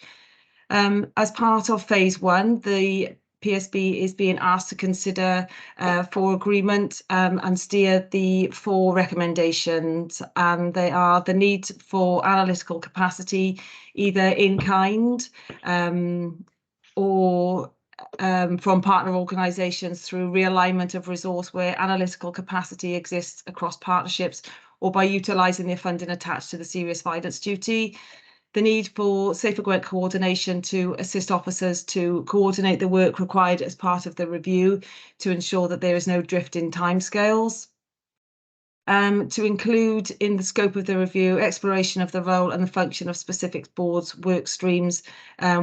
Speaker 10: As part of phase 1, the PSB is being asked to consider for agreement and steer the 4 recommendations, and they are the need for analytical capacity, either in kind or from partner organisations through realignment of resource where analytical capacity exists across partnerships, or by utilising the funding attached to the serious violence duty. The need for Safer Gwent coordination to assist officers to coordinate the work required as part of the review to ensure that there is no drift in timescales. To include in the scope of the review exploration of the role and the function of specific boards, work streams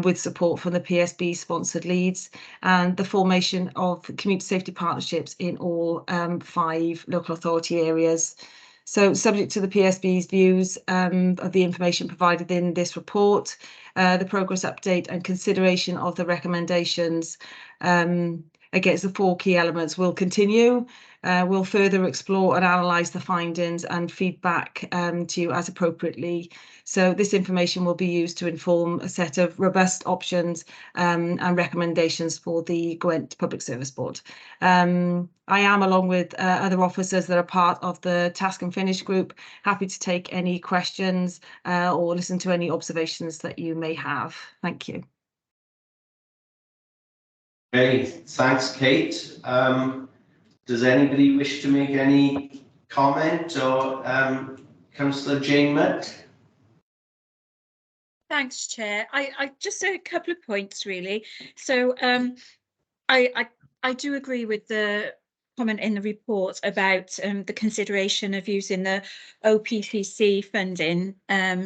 Speaker 10: with support from the PSB sponsored leads, and the formation of community safety partnerships in all 5 local authority areas. So, subject to the PSB's views of the information provided in this report, the progress update and consideration of the recommendations against the 4 key elements will continue. We'll further explore and analyse the findings and feedback to you as appropriately. So this information will be used to inform a set of robust options and recommendations for the Gwent Public Service Board. I am, along with other officers that are part of the Task and Finish group, happy to take any questions or listen to any observations that you may have. Thank you.
Speaker 2: Okay, thanks, Kate. Does anybody wish to make any comment, or Councillor Jane Mutt?
Speaker 11: Thanks, Chair. I just a couple of points really. So I do agree with the comment in the report about the consideration of using the OPPC funding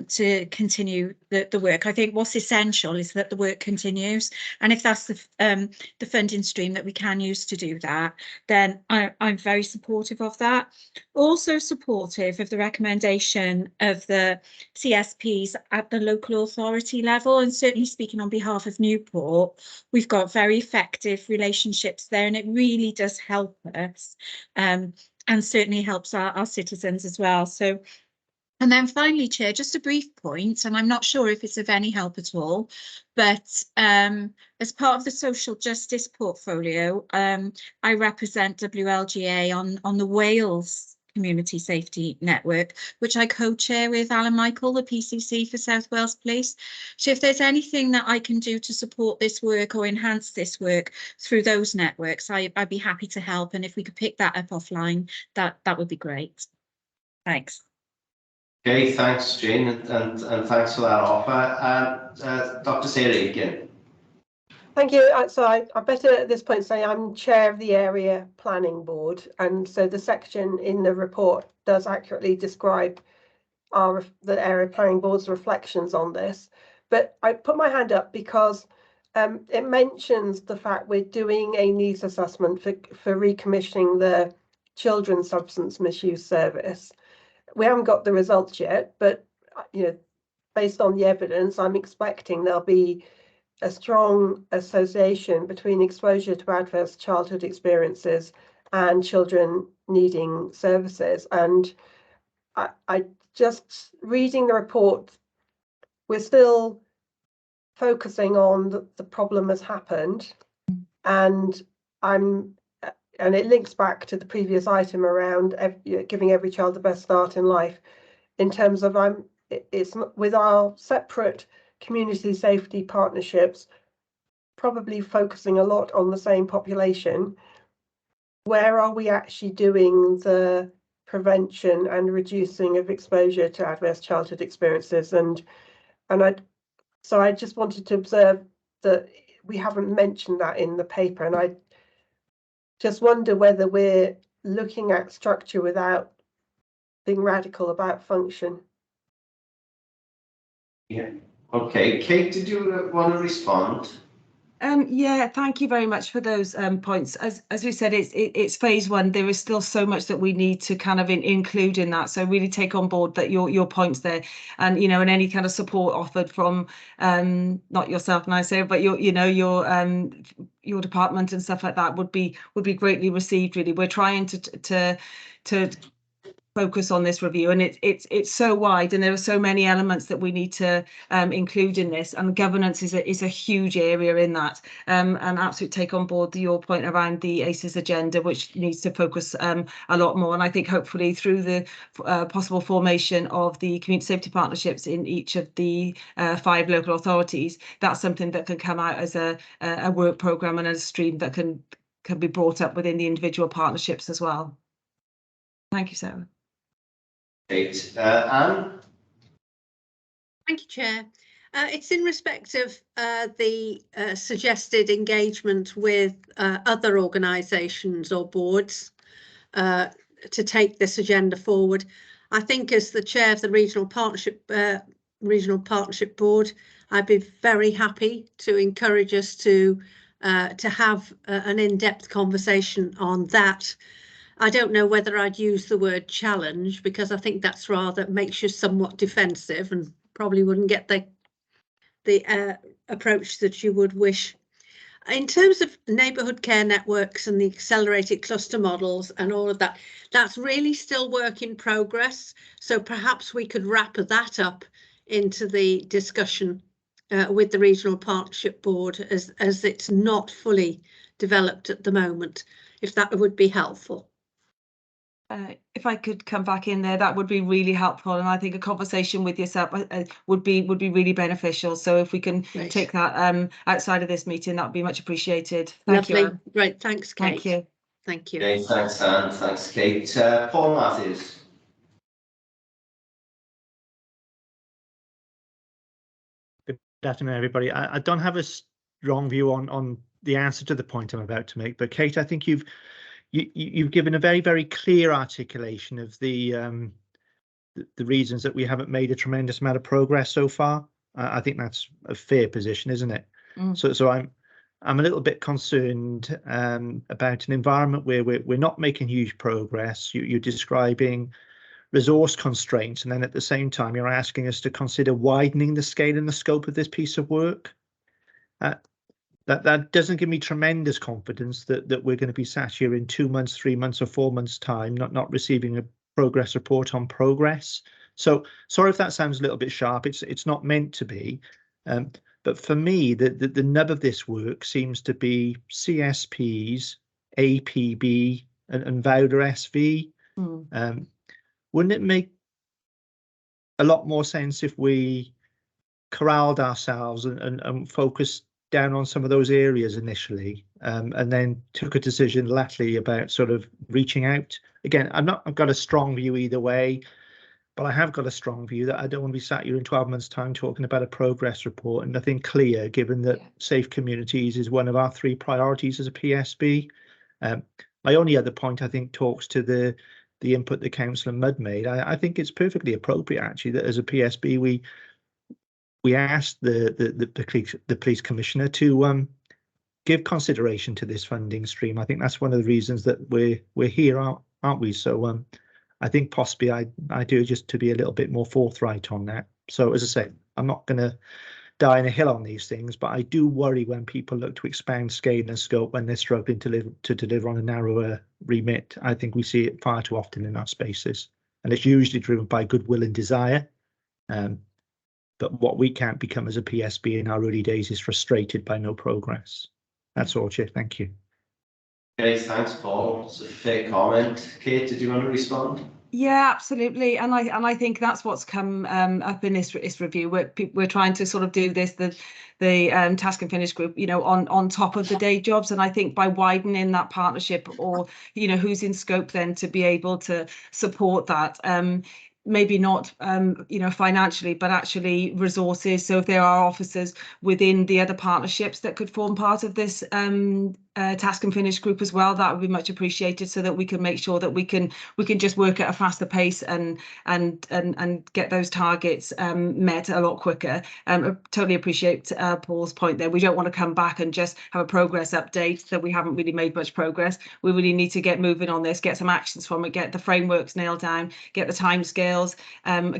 Speaker 11: to continue the work. I think what's essential is that the work continues, and if that's the funding stream that we can use to do that, then I'm very supportive of that. Also supportive of the recommendation of the CSPs at the local authority level, and certainly speaking on behalf of Newport, we've got very effective relationships there, and it really does help us and certainly helps our citizens as well. So, and then finally, Chair, just a brief point, and I'm not sure if it's of any help at all, but as part of the social justice portfolio, I represent WLGA on the Wales Community Safety Network, which I co-chair with Alan Michael, the PCC for South Wales Police. So if there's anything that I can do to support this work or enhance this work through those networks, I'd be happy to help. And if we could pick that up offline, that would be great. Thanks.
Speaker 2: Okay, thanks, Jane, and thanks for that offer. Dr. Sarah again.
Speaker 3: Thank you. So I better at this point say I'm chair of the area planning board, and so the section in the report does accurately describe the area planning board's reflections on this. But I put my hand up because it mentions the fact we're doing a needs assessment for recommissioning the Children's Substance Misuse Service. We haven't got the results yet, but based on the evidence, I'm expecting there'll be a strong association between exposure to adverse childhood experiences and children needing services. And I just reading the report, we're still focusing on the problem has happened, and it links back to the previous item around giving every child the best start in life. In terms of it's with our separate community safety partnerships, probably focusing a lot on the same population. Where are we actually doing the prevention and reducing of exposure to adverse childhood experiences? And I just wanted to observe that we haven't mentioned that in the paper, and I just wonder whether we're looking at structure without being radical about function.
Speaker 2: Yeah. Okay, Kate, did you want to respond?
Speaker 10: Yeah, thank you very much for those points. As we said, it's phase one. There is still so much that we need to kind of include in that. So really take on board that your points there, and and any kind of support offered from not yourself and I say, but your department and stuff like that would be greatly received. Really, we're trying to focus on this review, and it's so wide, and there are so many elements that we need to include in this, and governance is a huge area in that, and absolutely take on board your point around the ACES agenda, which needs to focus a lot more. And I think hopefully through the possible formation of the community safety partnerships in each of the 5 local authorities, that's something that can come out as a work programme and a stream that can be brought up within the individual partnerships as well. Thank you, Sarah.
Speaker 2: Great. Anne?
Speaker 7: Thank you, Chair. It's in respect of the suggested engagement with other organisations or boards to take this agenda forward. I think as the chair of the Regional Partnership Board, I'd be very happy to encourage us to have an in-depth conversation on that. I don't know whether I'd use the word challenge, because I think that's rather makes you somewhat defensive and probably wouldn't get the approach that you would wish. In terms of neighbourhood care networks and the accelerated cluster models and all of that, that's really still work in progress. So perhaps we could wrap that up into the discussion with the Regional Partnership Board as it's not fully developed at the moment, if that would be helpful.
Speaker 10: If I could come back in there, that would be really helpful, and I think a conversation with yourself would be really beneficial. So if we can take that outside of this meeting, that would be much appreciated. Thank you, Anne.
Speaker 7: Great, thanks, Kate.
Speaker 10: Thank you.
Speaker 7: Thank you.
Speaker 2: Okay, thanks, Anne. Thanks, Kate. Paul Matthews.
Speaker 12: Good afternoon, everybody. I don't have a strong view on the answer to the point I'm about to make, but Kate, I think you've given a very clear articulation of the reasons that we haven't made a tremendous amount of progress so far. I think that's a fair position, isn't it? So I'm a little bit concerned about an environment where we're not making huge progress. You're describing resource constraints, and then at the same time you're asking us to consider widening the scale and the scope of this piece of work. That doesn't give me tremendous confidence that we're going to be sat here in 2 months, 3 months, or 4 months time not receiving a progress report on progress. So sorry if that sounds a little bit sharp. It's not meant to be, but for me the nub of this work seems to be CSPs, APB, and Vouler SV. Wouldn't it make a lot more sense if we corralled ourselves and focused down on some of those areas initially, and then took a decision latterly about sort of reaching out? Again, I've got a strong view either way, but I have got a strong view that I don't want to be sat here in 12 months' time talking about a progress report and nothing clear, given that safe communities is one of our 3 priorities as a PSB. My only other point, I think, talks to the input the Councillor Mudd made. I think it's perfectly appropriate, actually, that as a PSB we asked the police commissioner to give consideration to this funding stream. I think that's one of the reasons that we're here, aren't we? So I think possibly I do just to be a little bit more forthright on that. So as I say, I'm not going to die in a hill on these things, but I do worry when people look to expand scale and scope when they're struggling to deliver on a narrower remit. I think we see it far too often in our spaces, and it's usually driven by goodwill and desire. But what we can't become as a PSB in our early days is frustrated by no progress. That's all, Chair. Thank you.
Speaker 2: Okay, thanks, Paul. It's a fair comment. Kate, did you want to respond?
Speaker 10: Yeah, absolutely, and I think that's what's come up in this review. We're trying to sort of do this the task and finish group, you know, on top of the day jobs, and I think by widening that partnership, or you know, who's in scope then to be able to support that. Maybe not you know, financially, but actually resources. So if there are officers within the other partnerships that could form part of this task and finish group as well, that would be much appreciated, so that we can make sure that we can just work at a faster pace and get those targets met a lot quicker. I totally appreciate Paul's point there. We don't want to come back and just have a progress update that we haven't really made much progress. We really need to get moving on this, get some actions from it, get the frameworks nailed down, get the timescales,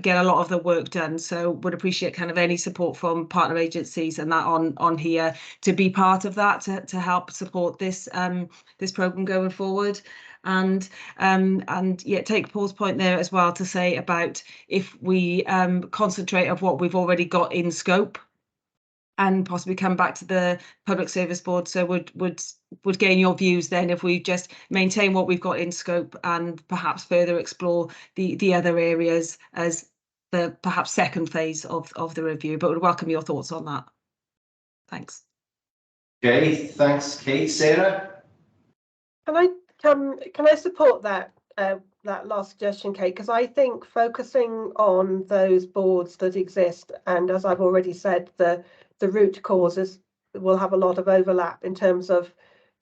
Speaker 10: get a lot of the work done. So would appreciate kind of any support from partner agencies and that on here to be part of that, to help support this this programme going forward. And yeah, take Paul's point there as well to say about if we concentrate of what we've already got in scope and possibly come back to the Public Service Board. So would gain your views then if we just maintain what we've got in scope and perhaps further explore the other areas as the perhaps second phase of the review, but would welcome your thoughts on that. Thanks.
Speaker 2: Okay, thanks, Kate. Sarah?
Speaker 3: Can I support that last suggestion, Kate? Because I think focusing on those boards that exist, and as I've already said, the root causes will have a lot of overlap in terms of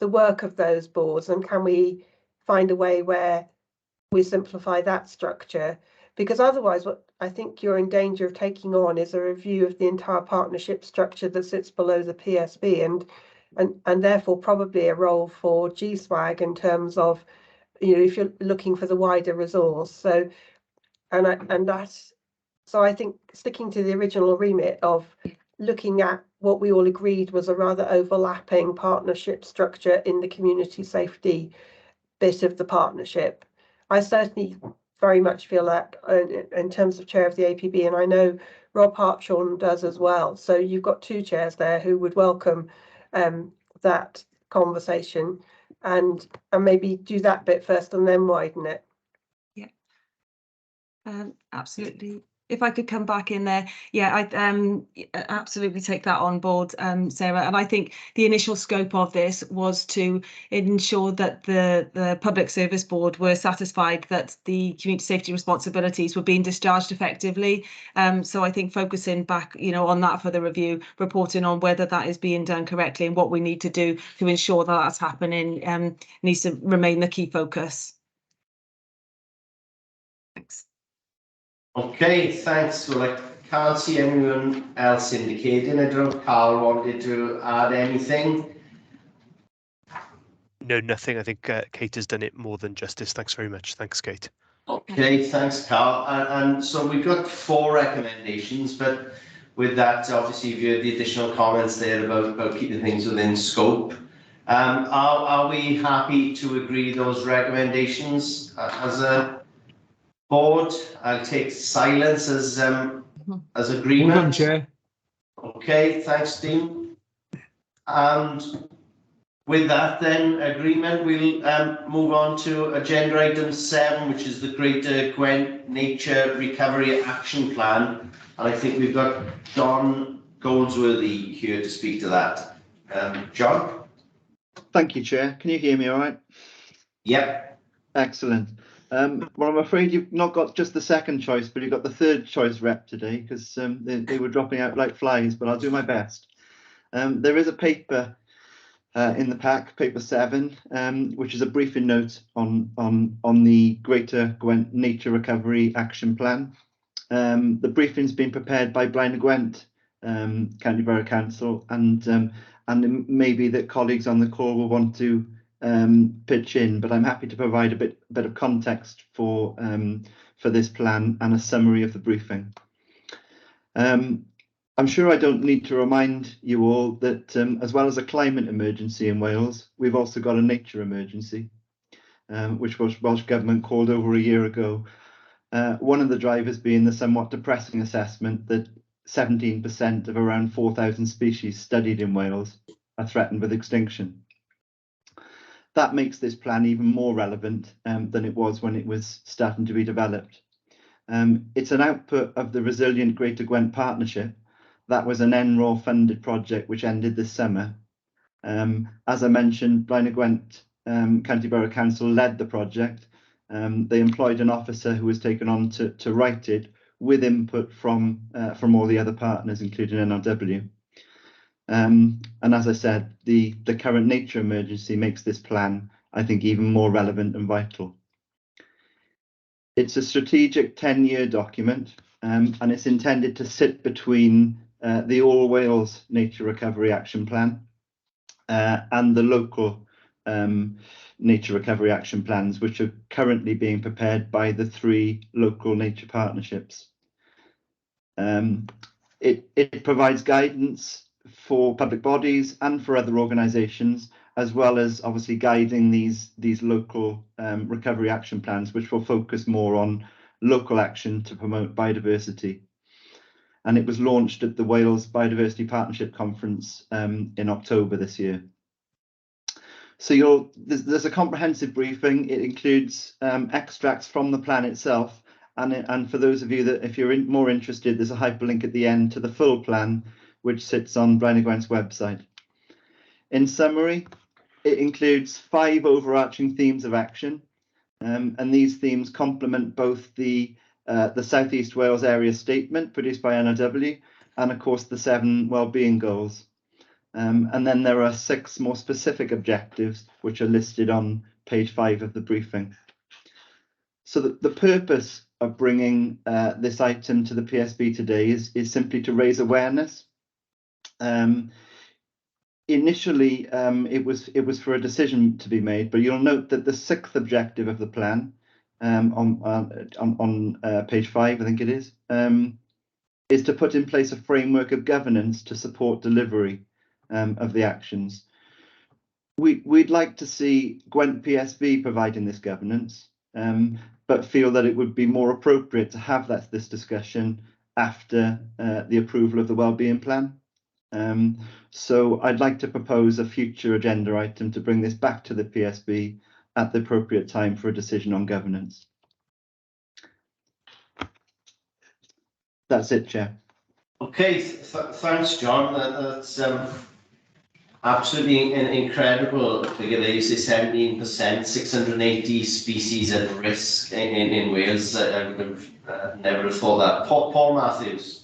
Speaker 3: the work of those boards, and can we find a way where we simplify that structure? Because otherwise what I think you're in danger of taking on is a review of the entire partnership structure that sits below the PSB, and therefore probably a role for GSWAG in terms of, you know, if you're looking for the wider resource. So so I think sticking to the original remit of looking at what we all agreed was a rather overlapping partnership structure in the community safety bit of the partnership. I certainly very much feel that in terms of chair of the APB, and I know Rob Hartshorn does as well. So you've got 2 chairs there who would welcome that conversation, and maybe do that bit first and then widen it.
Speaker 10: Yeah, absolutely. if I could come back in there, yeah, I absolutely take that on board, Sarah. And I think the initial scope of this was to ensure that the Public Service Board were satisfied that the community safety responsibilities were being discharged effectively. So I think focusing back, on that for the review, reporting on whether that is being done correctly and what we need to do to ensure that that's happening needs to remain the key focus. Thanks.
Speaker 2: Okay, thanks. So I can't see anyone else indicating. I don't know if Carl wanted to add anything.
Speaker 13: No, nothing. I think Kate has done it more than justice. Thanks very much. Thanks, Kate.
Speaker 2: Okay, thanks, Carl. And so we've got 4 recommendations, but with that, obviously, you've heard the additional comments there about keeping things within scope. Are we happy to agree those recommendations as a board? I'll take silence as agreement.
Speaker 14: Well done, Chair.
Speaker 2: Okay, thanks, Dean. And with that, then, agreement, we'll move on to agenda item 7, which is the Greater Gwent Nature Recovery Action Plan. And I think we've got John Goldsworthy here to speak to that. John?
Speaker 15: Thank you, Chair. Can you hear me all right?
Speaker 2: Yep.
Speaker 15: Excellent. Well, I'm afraid you've not got just the second choice, but you've got the third choice rep today, because they were dropping out like flies, but I'll do my best. There is a paper in the pack, paper 7, which is a briefing note on the Greater Gwent Nature Recovery Action Plan. The briefing's been prepared by Blaenau Gwent County Borough Council, and it may be that colleagues on the call will want to pitch in, but I'm happy to provide a bit of context for this plan and a summary of the briefing. I'm sure I don't need to remind you all that as well as a climate emergency in Wales, we've also got a nature emergency, which Welsh Government called over a year ago. One of the drivers being the somewhat depressing assessment that 17% of around 4,000 species studied in Wales are threatened with extinction. That makes this plan even more relevant than it was when it was starting to be developed. It's an output of the Resilient Greater Gwent Partnership. That was an NRAW funded project which ended this summer. As I mentioned, Blaenau Gwent County Borough Council led the project. They employed an officer who was taken on to write it with input from all the other partners, including NRW. And as I said, the current nature emergency makes this plan, I think, even more relevant and vital. It's a strategic 10-year document, and it's intended to sit between the All Wales Nature Recovery Action Plan and the local nature recovery action plans, which are currently being prepared by the 3 local nature partnerships. It provides guidance for public bodies and for other organisations, as well as obviously guiding these local recovery action plans, which will focus more on local action to promote biodiversity. And it was launched at the Wales Biodiversity Partnership Conference in October this year. So there's a comprehensive briefing. It includes extracts from the plan itself, and for those of you that, if you're more interested, there's a hyperlink at the end to the full plan, which sits on Blaenau Gwent's website. In summary, it includes 5 overarching themes of action, and these themes complement both the South East Wales Area Statement produced by NRW and, of course, the 7 wellbeing goals. And then there are 6 more specific objectives, which are listed on page 5 of the briefing. So the purpose of bringing this item to the PSB today is simply to raise awareness. Initially, it was for a decision to be made, but you'll note that the 6th objective of the plan on page 5, I think it is to put in place a framework of governance to support delivery of the actions. We'd like to see Gwent PSB providing this governance, but feel that it would be more appropriate to have this discussion after the approval of the wellbeing plan. So I'd like to propose a future agenda item to bring this back to the PSB at the appropriate time for a decision on governance. That's it, Chair.
Speaker 2: Okay, thanks, John. That's absolutely incredible figure there. You say 17%, 680 species at risk in Wales. I would have never have thought that. Paul Matthews.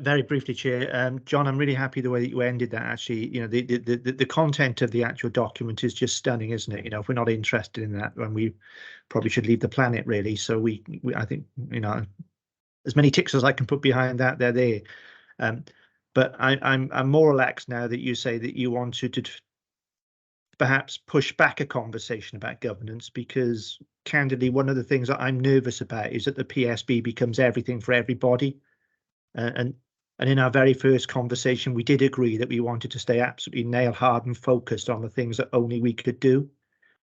Speaker 12: Very briefly, Chair. John, I'm really happy the way that you ended that. Actually, you know, the content of the actual document is just stunning, isn't it? You know, if we're not interested in that, then we probably should leave the planet, really. So we I think, you know, as many ticks as I can put behind that, they're there. But I'm more relaxed now that you say that you wanted to perhaps push back a conversation about governance, because candidly, one of the things that I'm nervous about is that the PSB becomes everything for everybody. And in our very first conversation, we did agree that we wanted to stay absolutely nail hard and focused on the things that only we could do.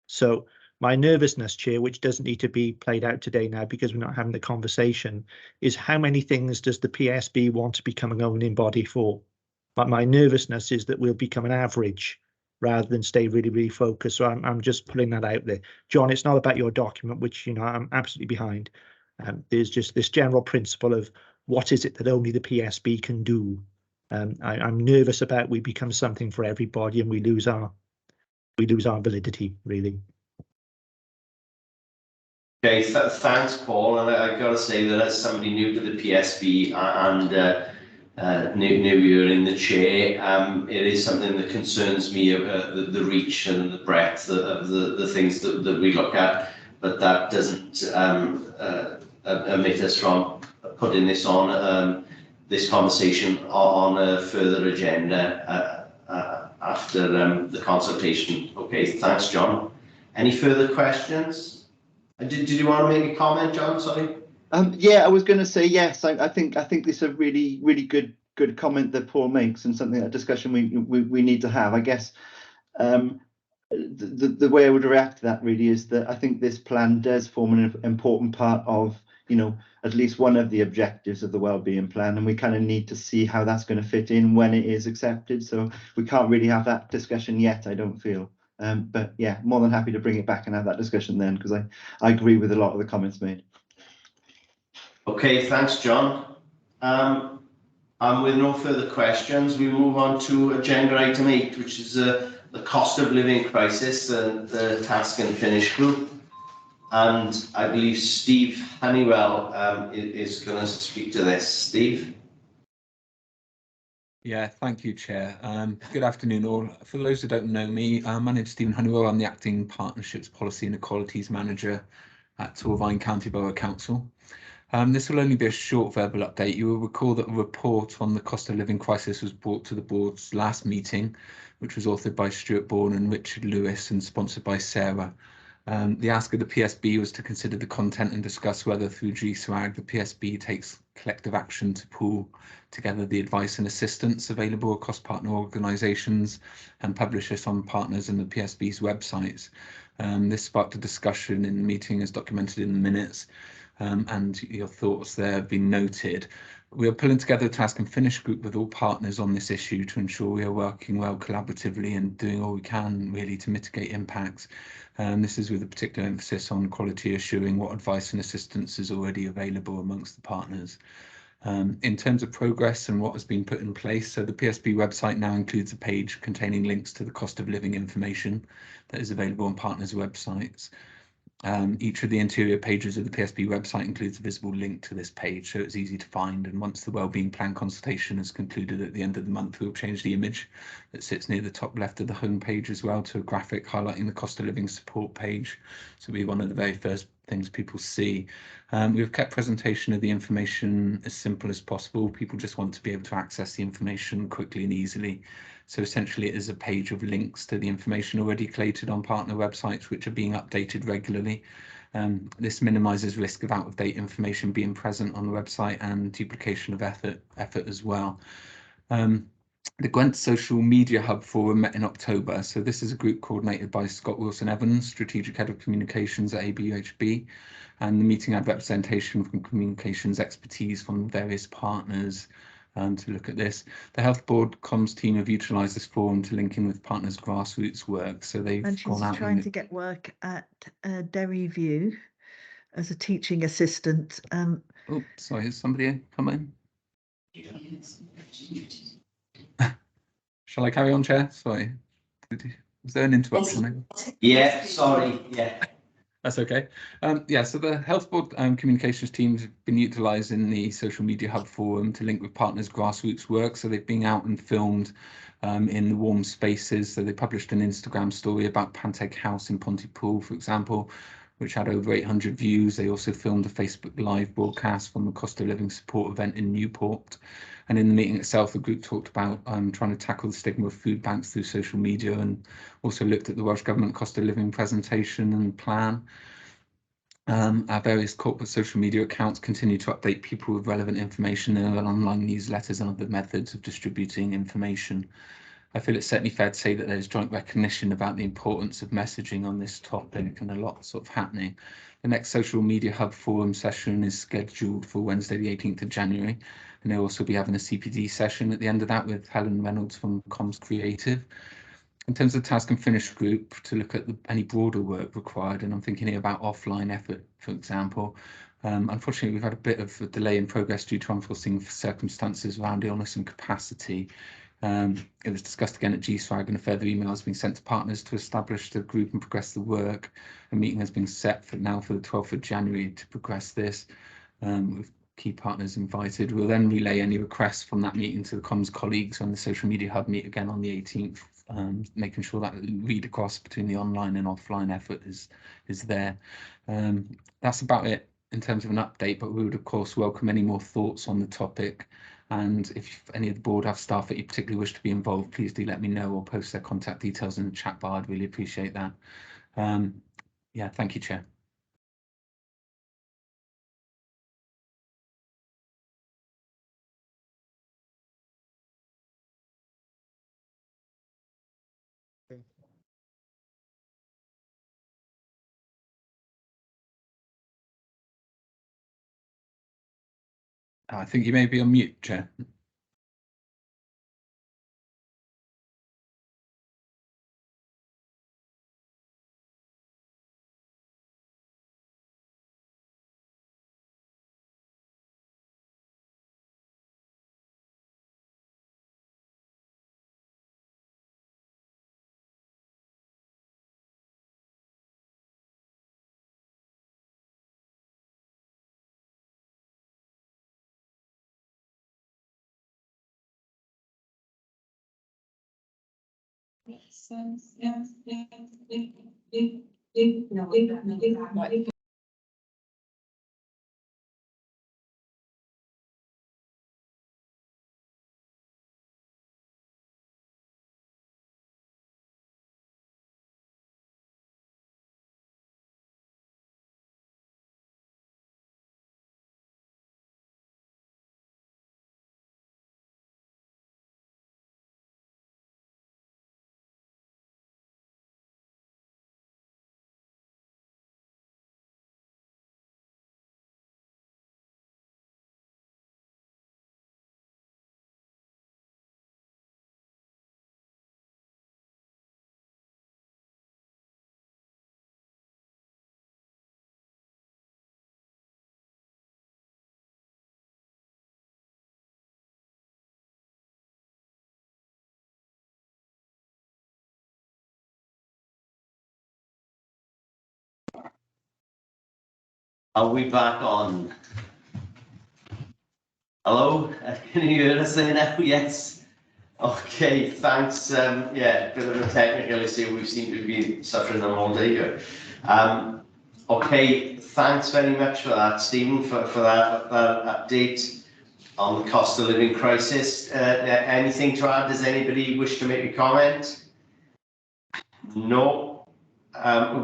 Speaker 12: So my nervousness, Chair, which doesn't need to be played out today now because we're not having the conversation, is how many things does the PSB want to become an owning body for? But my nervousness is that we'll become an average rather than stay really, really focused. So I'm just putting that out there. John, it's not about your document, which, you know, I'm absolutely behind. There's just this general principle of what is it that only the PSB can do? I'm nervous about we become something for everybody and we lose our validity, really.
Speaker 2: Okay, thanks, Paul. And I've got to say that as somebody new to the PSB and new year in the chair, it is something that concerns me, the reach and the breadth of the things that we look at, but that doesn't omit us from putting this on, this conversation on a further agenda after the consultation. Okay, thanks, John. Any further questions? Did you want to make a comment, John? Sorry.
Speaker 15: Yeah, I was going to say yes. I think this is a really good comment that Paul makes, and something, a discussion we need to have. I guess the way I would react to that really is that I think this plan does form an important part of, you know, at least one of the objectives of the wellbeing plan, and we kind of need to see how that's going to fit in when it is accepted. So we can't really have that discussion yet, I don't feel. But yeah, more than happy to bring it back and have that discussion then, because I agree with a lot of the comments made.
Speaker 2: Okay, thanks, John. And with no further questions, we move on to agenda item 8, which is the cost of living crisis, the task and finish group. And I believe Steve Honeywell is going to speak to this. Steve?
Speaker 5: Yeah, thank you, Chair. Good afternoon, all. For those who don't know me, my name is Stephen Honeywell. I'm the Acting Partnerships Policy and Equalities Manager at Torvine County Borough Council. This will only be a short verbal update. You will recall that a report on the cost of living crisis was brought to the board's last meeting, which was authored by Stuart Bourne and Richard Lewis and sponsored by Sarah. The ask of the PSB was to consider the content and discuss whether through GSWAG the PSB takes collective action to pool together the advice and assistance available across partner organisations and publish this on partners and the PSB's websites. This sparked a discussion in the meeting as documented in the minutes, and your thoughts there have been noted. We are pulling together a task and finish group with all partners on this issue to ensure we are working well collaboratively and doing all we can really to mitigate impacts. This is with a particular emphasis on quality assuring what advice and assistance is already available amongst the partners. In terms of progress and what has been put in place, so the PSB website now includes a page containing links to the cost of living information that is available on partners' websites. Each of the interior pages of the PSB website includes a visible link to this page, so it's easy to find. And once the wellbeing plan consultation is concluded at the end of the month, we'll change the image that sits near the top left of the home page as well to a graphic highlighting the cost of living support page. So it'll be one of the very first things people see. We've kept presentation of the information as simple as possible. People just want to be able to access the information quickly and easily. So essentially it is a page of links to the information already collated on partner websites, which are being updated regularly. This minimises risk of out-of-date information being present on the website and duplication of effort as well. The Gwent Social Media Hub Forum met in October. So this is a group coordinated by Scott Wilson-Evans, Strategic Head of Communications at ABUHB. And the meeting had representation from communications expertise from various partners to look at this. The Health Board comms team have utilised this forum to link in with partners' grassroots work. So they've
Speaker 14: and she's
Speaker 5: gone out
Speaker 14: trying to get work at Derry View as a teaching assistant.
Speaker 5: Oh, sorry, has somebody come in? Shall I carry on, Chair? Sorry. Was there an interruption?
Speaker 2: Yeah, sorry, yeah.
Speaker 5: That's okay. Yeah, so the Health Board communications teams have been utilising the social media hub forum to link with partners' grassroots work. So they've been out and filmed in the warm spaces. So they published an Instagram story about Panteg House in Pontypool, for example, which had over 800 views. They also filmed a Facebook Live broadcast from the cost of living support event in Newport. And in the meeting itself, the group talked about trying to tackle the stigma of food banks through social media, and also looked at the Welsh Government cost of living presentation and plan. Our various corporate social media accounts continue to update people with relevant information in online newsletters and other methods of distributing information. I feel it's certainly fair to say that there's joint recognition about the importance of messaging on this topic, and a lot sort of happening. The next social media hub forum session is scheduled for Wednesday, the 18th of January, and they'll also be having a CPD session at the end of that with Helen Reynolds from Comms Creative. In terms of task and finish group, to look at any broader work required, and I'm thinking here about offline effort, for example. Unfortunately, we've had a bit of a delay in progress due to unforeseen circumstances around illness and capacity. It was discussed again at GSWAG, and a further email has been sent to partners to establish the group and progress the work. A meeting has been set for the 12th of January to progress this, with key partners invited. We'll then relay any requests from that meeting to the comms colleagues when the social media hub meet again on the 18th, making sure that read across between the online and offline effort is there. That's about it in terms of an update, but we would of course welcome any more thoughts on the topic. And if any of the board have staff that you particularly wish to be involved, please do let me know or post their contact details in the chat bar. I'd really appreciate that. Yeah, thank you, Chair. I think you may be on mute, Chair.
Speaker 2: Are we back on? Hello, can you hear us there now? Yes. Okay, thanks. Yeah, bit of a technical issue. We seem to be suffering them all day here. Okay, thanks very much for that, Stephen, for that update on the cost of living crisis. Anything to add? Does anybody wish to make a comment? No.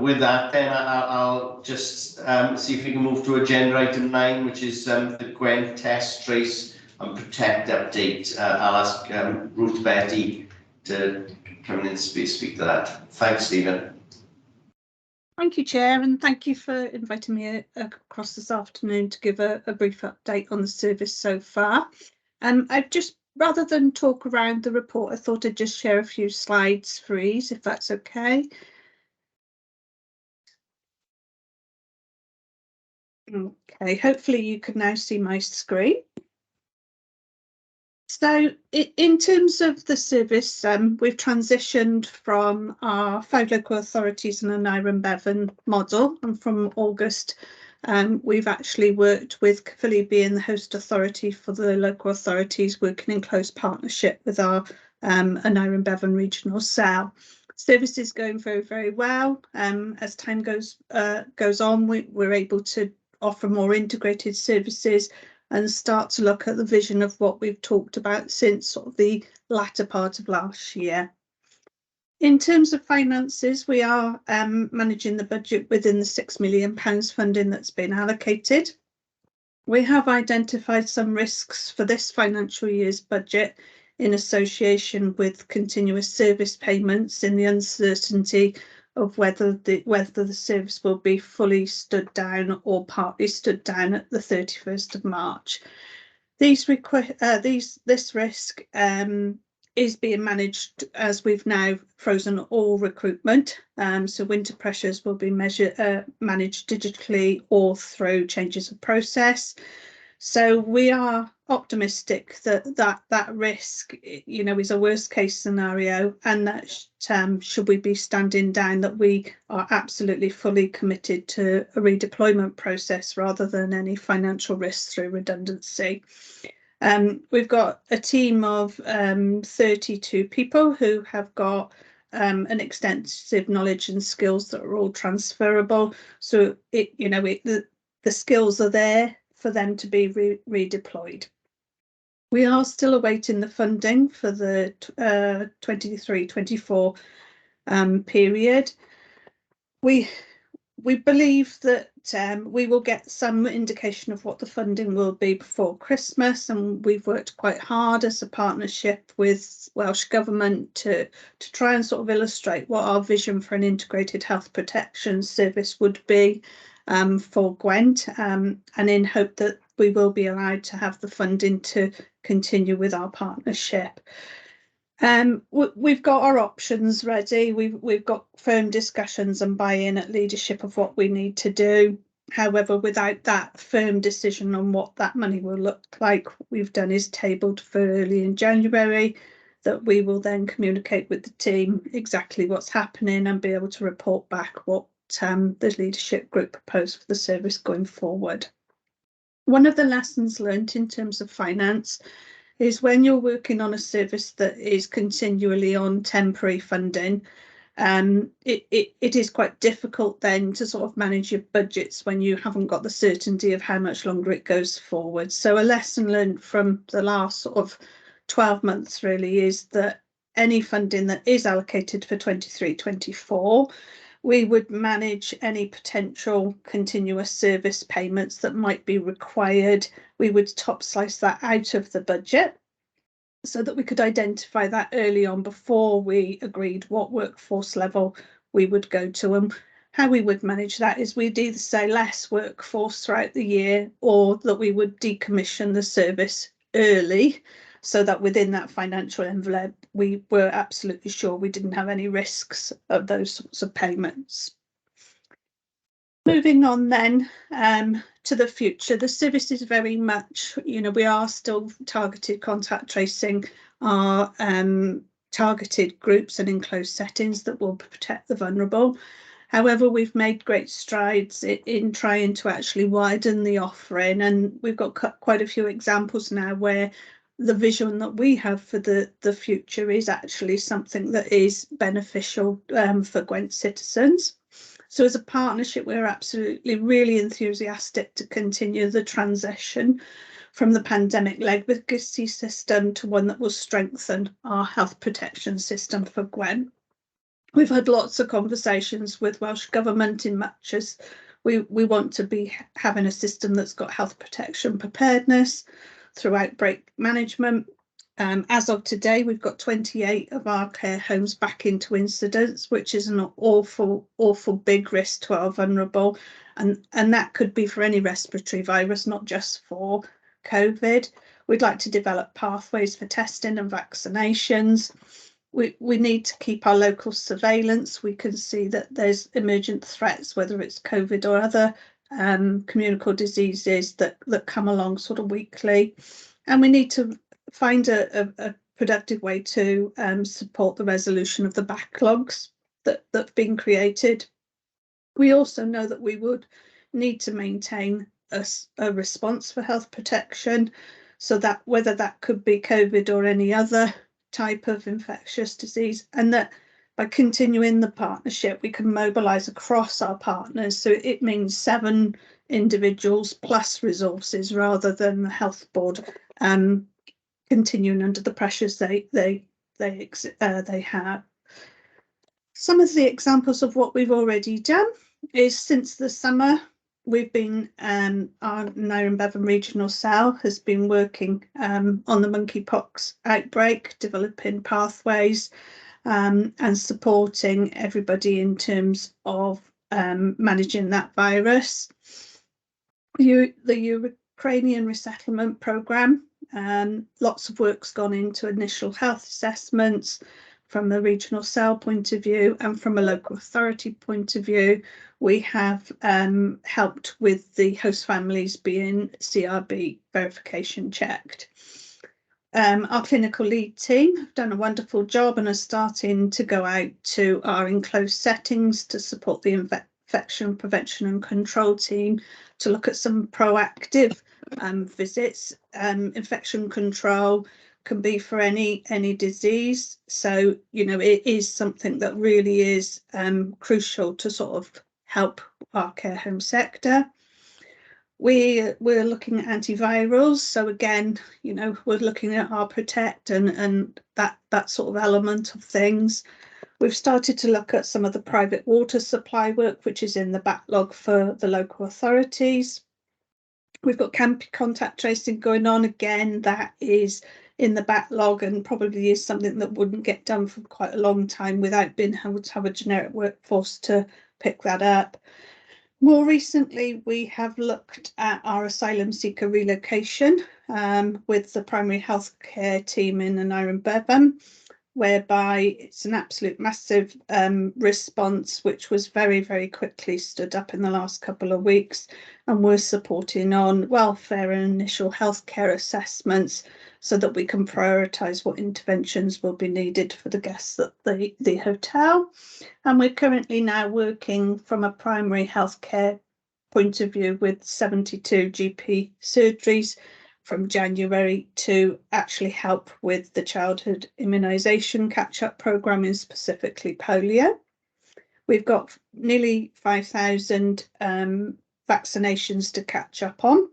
Speaker 2: With that, then I'll just see if we can move to agenda item 9, which is the Gwent test, trace and protect update. I'll ask Ruth Betty to come in and speak to that. Thanks, Stephen.
Speaker 7: Thank you, Chair, and thank you for inviting me across this afternoon to give a brief update on the service so far. I've just, rather than talk around the report, I thought I'd just share a few slides for ease, if that's okay.
Speaker 16: Okay, hopefully you can now see my screen. So in terms of the service, we've transitioned from our 5 local authorities and an Iron Bevan model, and from August we've actually worked with Caerphilly being the host authority for the local authorities, working in close partnership with our an Iron Bevan regional cell. Service is going very, very well. As time goes on, we're able to offer more integrated services and start to look at the vision of what we've talked about since sort of the latter part of last year. In terms of finances, we are managing the budget within the £6 million funding that's been allocated. We have identified some risks for this financial year's budget in association with continuous service payments, in the uncertainty of whether the service will be fully stood down or partly stood down at the 31st of March. This risk is being managed as we've now frozen all recruitment. So winter pressures will be managed digitally or through changes of process. So we are optimistic that risk, is a worst case scenario, and that should we be standing down, that we are absolutely fully committed to a redeployment process rather than any financial risk through redundancy. We've got a team of 32 people who have got an extensive knowledge and skills that are all transferable. So the skills are there for them to be redeployed. We are still awaiting the funding for the 23-24 period. We believe that we will get some indication of what the funding will be before Christmas, and we've worked quite hard as a partnership with Welsh Government to try and sort of illustrate what our vision for an integrated health protection service would be for Gwent, and in hope that we will be allowed to have the funding to continue with our partnership. We've got our options ready. We've got firm discussions and buy-in at leadership of what we need to do. However, without that firm decision on what that money will look like, we've done is tabled for early in January, that we will then communicate with the team exactly what's happening and be able to report back what the leadership group proposed for the service going forward. One of the lessons learned in terms of finance is when you're working on a service that is continually on temporary funding, it is quite difficult then to sort of manage your budgets when you haven't got the certainty of how much longer it goes forward. So a lesson learned from the last sort of 12 months really is that any funding that is allocated for 23-24, we would manage any potential continuous service payments that might be required. We would top slice that out of the budget so that we could identify that early on before we agreed what workforce level we would go to. And how we would manage that is we'd either say less workforce throughout the year, or that we would decommission the service early, so that within that financial envelope, we were absolutely sure we didn't have any risks of those sorts of payments. Moving on then to the future, the service is very much, we are still targeted contact tracing our targeted groups and enclosed settings that will protect the vulnerable. However, we've made great strides in trying to actually widen the offering, and we've got quite a few examples now where the vision that we have for the future is actually something that is beneficial for Gwent citizens. So as a partnership, we're absolutely really enthusiastic to continue the transition from the pandemic legacy system to one that will strengthen our health protection system for Gwent. We've had lots of conversations with Welsh Government in much as we want to be having a system that's got health protection preparedness through outbreak management. As of today, we've got 28 of our care homes back into incidents, which is an awful big risk to our vulnerable. And that could be for any respiratory virus, not just for COVID. We'd like to develop pathways for testing and vaccinations. We need to keep our local surveillance. We can see that there's emergent threats, whether it's COVID or other communicable diseases that come along sort of weekly, and we need to find a productive way to support the resolution of the backlogs that've been created. We also know that we would need to maintain a response for health protection, so that whether that could be COVID or any other type of infectious disease, and that by continuing the partnership we can mobilise across our partners. So it means 7 individuals plus resources rather than the health board continuing under the pressures they have. Some of the examples of what we've already done is, since the summer, we've been our Nile Bevan Regional Cell has been working on the monkeypox outbreak, developing pathways and supporting everybody in terms of managing that virus. The Ukrainian resettlement programme, lots of work's gone into initial health assessments from the regional cell point of view, and from a local authority point of view, we have helped with the host families being CRB verification checked. Our clinical lead team have done a wonderful job and are starting to go out to our enclosed settings to support the infection prevention and control team to look at some proactive visits. Infection control can be for any disease, so you know it is something that really is crucial to sort of help our care home sector. We're looking at antivirals, so again, you know, we're looking at our protect and that sort of element of things. We've started to look at some of the private water supply work, which is in the backlog for the local authorities. We've got contact tracing going on. Again, that is in the backlog and probably is something that wouldn't get done for quite a long time without being able to have a generic workforce to pick that up. More recently, we have looked at our asylum seeker relocation with the primary health care team in Nile Bevan, whereby it's an absolute massive response, which was very, very quickly stood up in the last couple of weeks, and we're supporting on welfare and initial healthcare assessments so that we can prioritise what interventions will be needed for the guests at the hotel. And we're currently now working from a primary healthcare point of view with 72 GP surgeries from January to actually help with the childhood immunisation catch-up programme, in specifically polio. We've got nearly 5,000 vaccinations to catch up on,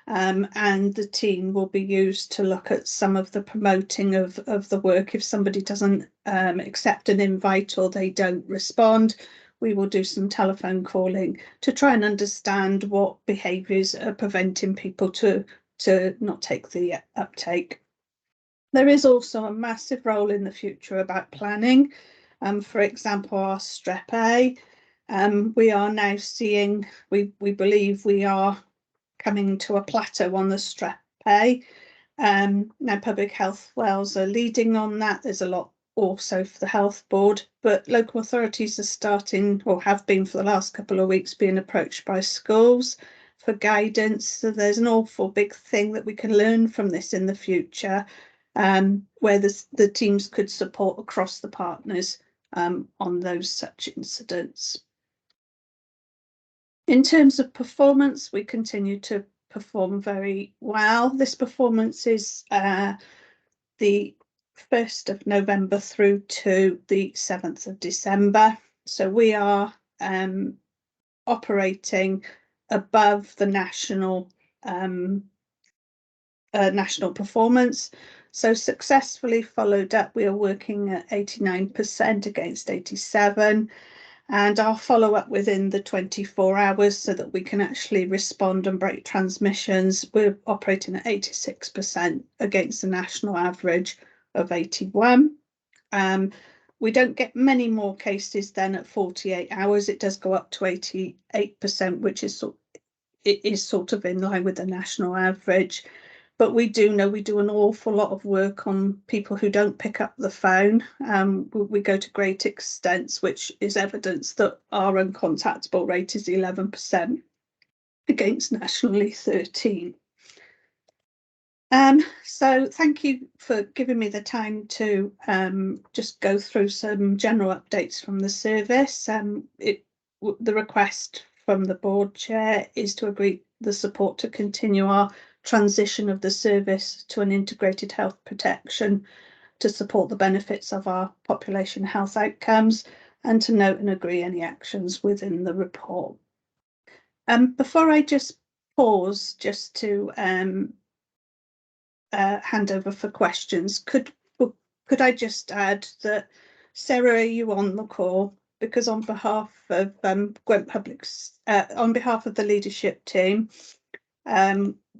Speaker 16: and the team will be used to look at some of the promoting of the work. If somebody doesn't accept an invite or they don't respond, we will do some telephone calling to try and understand what behaviours are preventing people to not take the uptake. There is also a massive role in the future about planning. For example, our Strep A, we are now seeing, we believe we are coming to a plateau on the Strep A. Now Public Health Wales are leading on that. There's a lot also for the health board, but local authorities are starting, or have been for the last couple of weeks, being approached by schools for guidance. So there's an awful big thing that we can learn from this in the future, where the teams could support across the partners on those such incidents. In terms of performance, we continue to perform very well. This performance is the 1st of November through to the 7th of December. So we are operating above the national performance. So successfully followed up, we are working at 89% against 87%, and our follow-up within the 24 hours so that we can actually respond and break transmissions. We're operating at 86% against the national average of 81%. We don't get many more cases then at 48 hours. It does go up to 88%, which is sort of in line with the national average. But we do know we do an awful lot of work on people who don't pick up the phone. We go to great extents, which is evidence that our uncontactable rate is 11%. against nationally 13. So thank you for giving me the time to just go through some general updates from the service. The request from the board chair is to agree the support to continue our transition of the service to an integrated health protection to support the benefits of our population health outcomes, and to note and agree any actions within the report. Before I just pause just to hand over for questions, could I just add that, Sarah, are you on the call? Because on behalf of Gwent Public's, on behalf of the leadership team,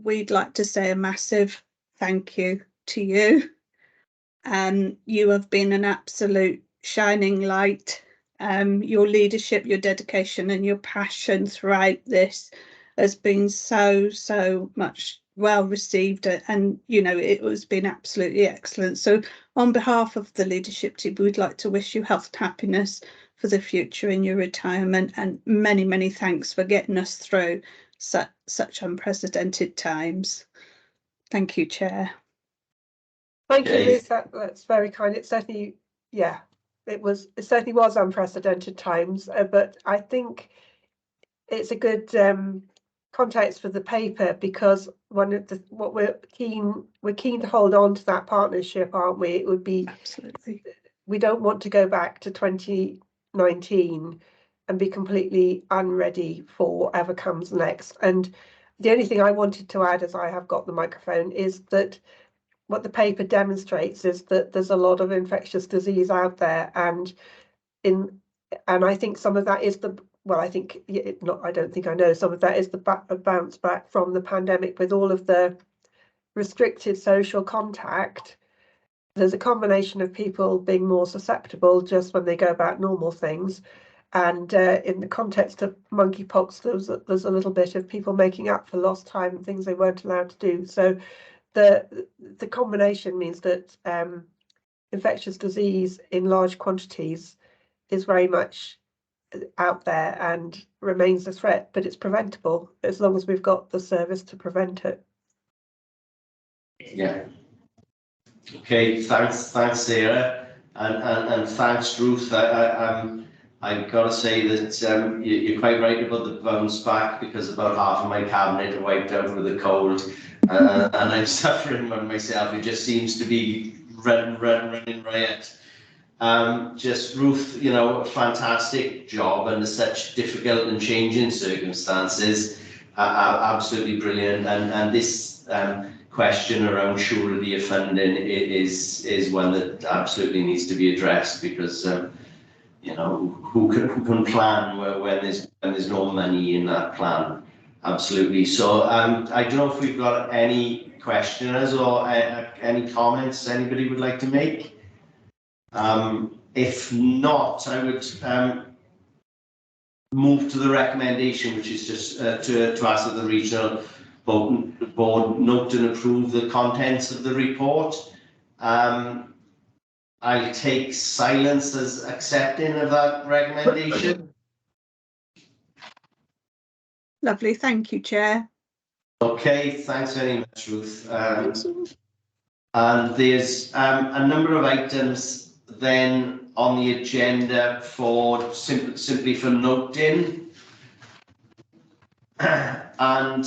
Speaker 16: we'd like to say a massive thank you to you. You have been an absolute shining light. Your leadership, your dedication and your passion throughout this has been so much well received, and you know, it has been absolutely excellent. So on behalf of the leadership team, we'd like to wish you health and happiness for the future in your retirement, and many thanks for getting us through such unprecedented times. Thank you, Chair.
Speaker 3: Thank you, Ruth. That's very kind. It certainly, yeah, it certainly was unprecedented times, but I think it's a good context for the paper, because what we're keen to hold on to that partnership, aren't we? It would be
Speaker 16: absolutely.
Speaker 3: We don't want to go back to 2019 and be completely unready for whatever comes next. And the only thing I wanted to add, as I have got the microphone, is that what the paper demonstrates is that there's a lot of infectious disease out there, and I think some of that is I don't think I know, some of that is the bounce back from the pandemic with all of the restricted social contact. There's a combination of people being more susceptible just when they go about normal things, and in the context of monkeypox, there's a little bit of people making up for lost time and things they weren't allowed to do. So the combination means that infectious disease in large quantities is very much out there and remains a threat, but it's preventable as long as we've got the service to prevent it.
Speaker 2: Yeah. Okay, thanks Sarah, and thanks Ruth. I've got to say that you're quite right about the bounce back, because about half of my cabinet are wiped out with a cold, and I'm suffering one myself. It just seems to be running riot. Just Ruth, you know, a fantastic job under such difficult and changing circumstances. Absolutely brilliant, and this question around surety of funding is one that absolutely needs to be addressed, because you know, who can plan when there's no money in that plan? Absolutely. So I don't know if we've got any questioners or any comments anybody would like to make. If not, I would move to the recommendation, which is just to ask that the regional board note and approve the contents of the report. I'll take silence as accepting of that recommendation.
Speaker 16: Lovely, thank you, Chair.
Speaker 2: Okay, thanks very much, Ruth. And there's a number of items then on the agenda for simply for noting, and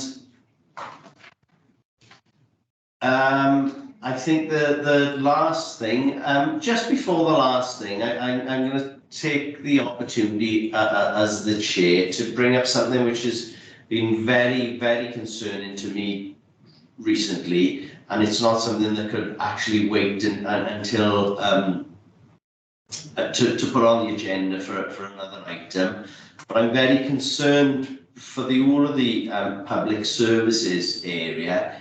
Speaker 2: I think the last thing, just before the last thing, I'm going to take the opportunity as the chair to bring up something which has been very concerning to me recently, and it's not something that could actually wait until to put on the agenda for another item. But I'm very concerned for the all of the public services area,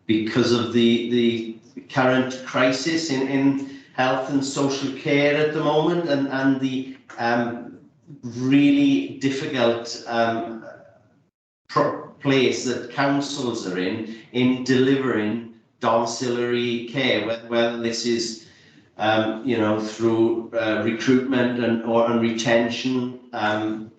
Speaker 2: because of the current crisis in health and social care at the moment, and the really difficult place that councils are in delivering domiciliary care, whether this is you know, through recruitment and retention. There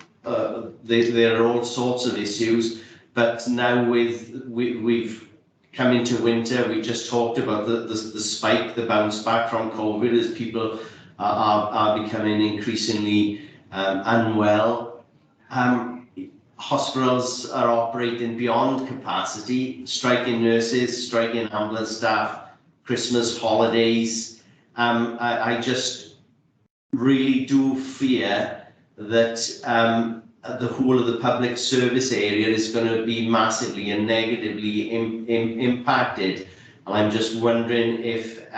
Speaker 2: are all sorts of issues, but now we've come into winter, we just talked about the spike, the bounce back from COVID as people are becoming increasingly unwell. Hospitals are operating beyond capacity, striking nurses, striking ambulance staff, Christmas holidays. I just really do fear that the whole of the public service area is going to be massively and negatively impacted. And I'm just wondering if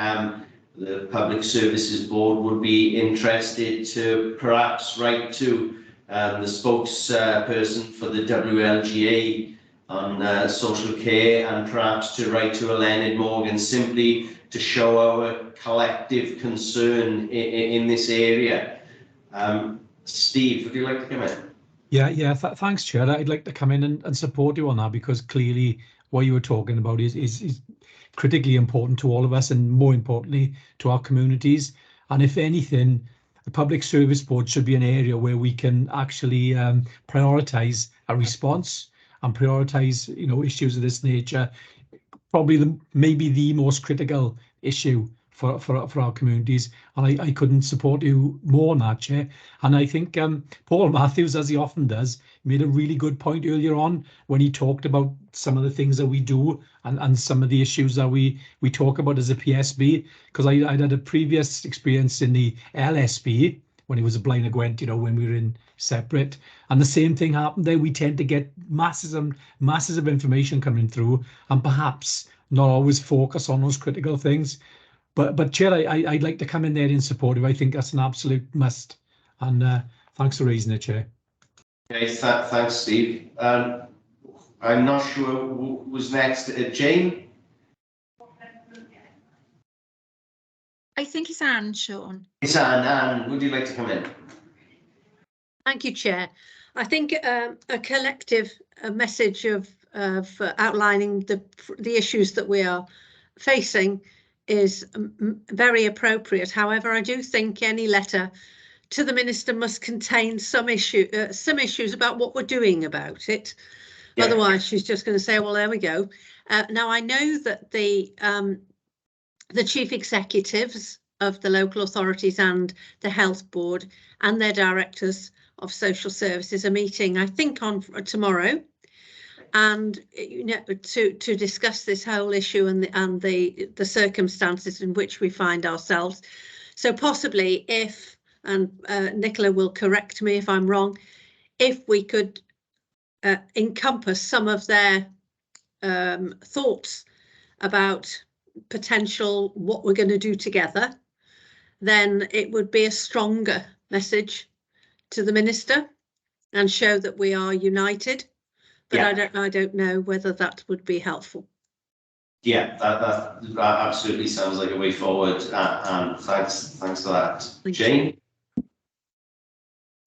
Speaker 2: the Public Services Board would be interested to perhaps write to the spokesperson for the WLGA on social care, and perhaps to write to Leonard Morgan simply to show our collective concern in this area. Steve, would you like to come in?
Speaker 17: Yeah, thanks, Chair. I'd like to come in and support you on that, because clearly what you were talking about is critically important to all of us, and more importantly to our communities. And if anything, the Public Service Board should be an area where we can actually prioritise a response and prioritise, issues of this nature. Probably maybe the most critical issue for our communities, and I couldn't support you more on that, Chair. And I think Paul Matthews, as he often does, made a really good point earlier on when he talked about some of the things that we do and some of the issues that we talk about as a PSB, because I'd had a previous experience in the LSB when it was a Blaenau Gwent, when we were in separate, and the same thing happened there. We tend to get masses of information coming through, and perhaps not always focus on those critical things. But Chair, I'd like to come in there in support of. I think that's an absolute must. And thanks for raising it, Chair.
Speaker 2: Okay, thanks, Steve. I'm not sure who was next. Jane?
Speaker 11: I think it's Anne, Sean.
Speaker 2: It's Anne. Anne, would you like to come in?
Speaker 18: Thank you, Chair. I think a collective message of outlining the issues that we are facing is very appropriate. However, I do think any letter to the Minister must contain some issues about what we're doing about it. Yeah. Otherwise, she's just going to say, well, there we go. Now, I know that the chief executives of the local authorities and the health board and their directors of social services are meeting, I think, on tomorrow, and to discuss this whole issue and the circumstances in which we find ourselves. So possibly, if, and Nicola will correct me if I'm wrong, if we could encompass some of their thoughts about potential what we're going to do together, then it would be a stronger message to the Minister and show that we are united. But yeah. I don't know whether that would be helpful.
Speaker 2: Yeah, that absolutely sounds like a way forward. And thanks for that. Jane?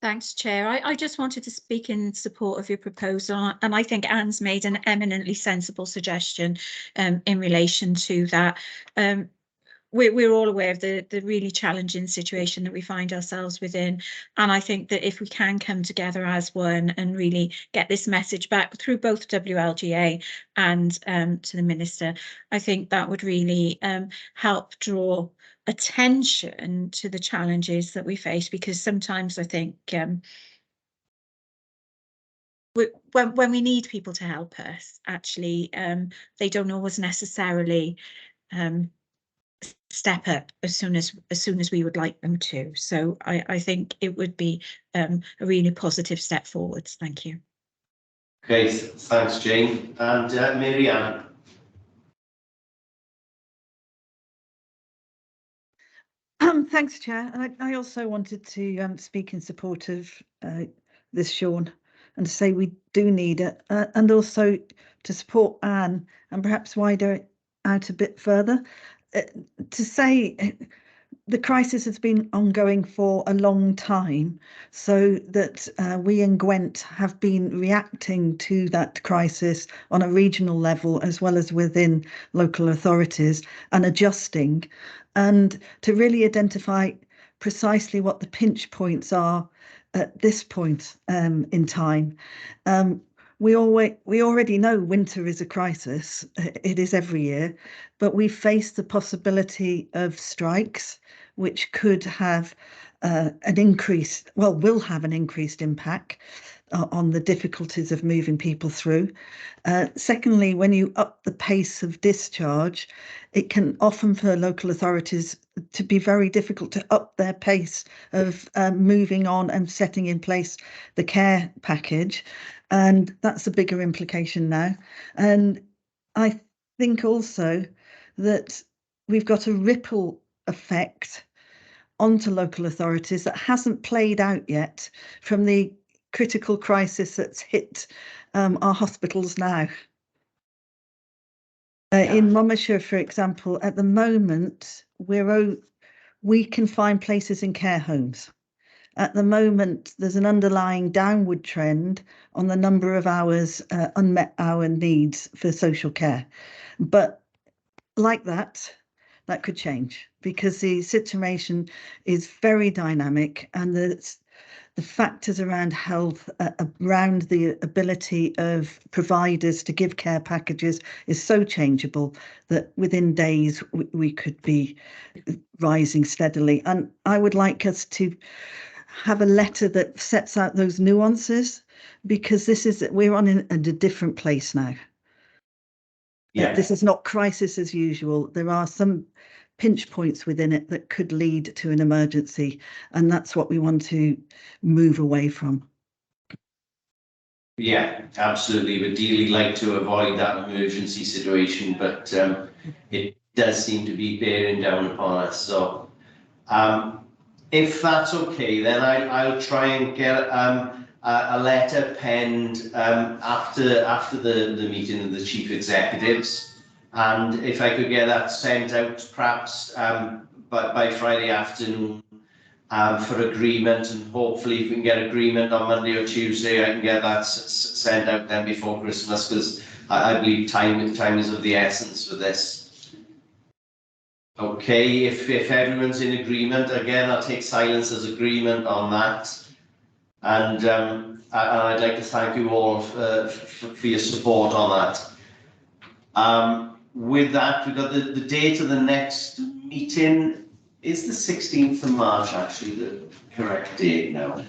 Speaker 11: Thanks, Chair. I just wanted to speak in support of your proposal, and I think Anne's made an eminently sensible suggestion in relation to that. We're all aware of the really challenging situation that we find ourselves within, and I think that if we can come together as one and really get this message back through both WLGA and to the Minister, I think that would really help draw attention to the challenges that we face, because sometimes I think when we need people to help us, actually they don't always necessarily step up as soon as we would like them to. So I think it would be a really positive step forwards. Thank you.
Speaker 2: Okay, thanks, Jane. And Mary Ann.
Speaker 14: Thanks, Chair. And I also wanted to speak in support of this, Sean, and to say we do need it, and also to support Anne and perhaps widen it out a bit further. To say the crisis has been ongoing for a long time, so that we in Gwent have been reacting to that crisis on a regional level as well as within local authorities and adjusting, and to really identify precisely what the pinch points are at this point in time. we already know winter is a crisis. It is every year, but we face the possibility of strikes, which could have will have an increased impact on the difficulties of moving people through. Secondly, when you up the pace of discharge, it can often for local authorities to be very difficult to up their pace of moving on and setting in place the care package. And that's a bigger implication now. And I think also that we've got a ripple effect onto local authorities that hasn't played out yet from the critical crisis that's hit our hospitals now. In Monmouthshire, for example, at the moment, we can find places in care homes. At the moment, there's an underlying downward trend on the number of hours, unmet hour needs for social care. But like that could change because the situation is very dynamic, and the factors around health, around the ability of providers to give care packages is so changeable that within days we could be rising steadily. And I would like us to have a letter that sets out those nuances, because we're on a different place now. Yeah. This is not crisis as usual. There are some pinch points within it that could lead to an emergency, and that's what we want to move away from.
Speaker 2: Yeah, absolutely. We'd ideally like to avoid that emergency situation, but it does seem to be bearing down upon us. So if that's okay, then I'll try and get a letter penned after the meeting of the chief executives, and if I could get that sent out perhaps by Friday afternoon for agreement, and hopefully if we can get agreement on Monday or Tuesday, I can get that sent out then before Christmas, because I believe time is of the essence for this. Okay, if everyone's in agreement, again, I'll take silence as agreement on that. And I'd like to thank you all for your support on that. With that, we've got the date of the next meeting is the 16th of March, actually, the correct date now.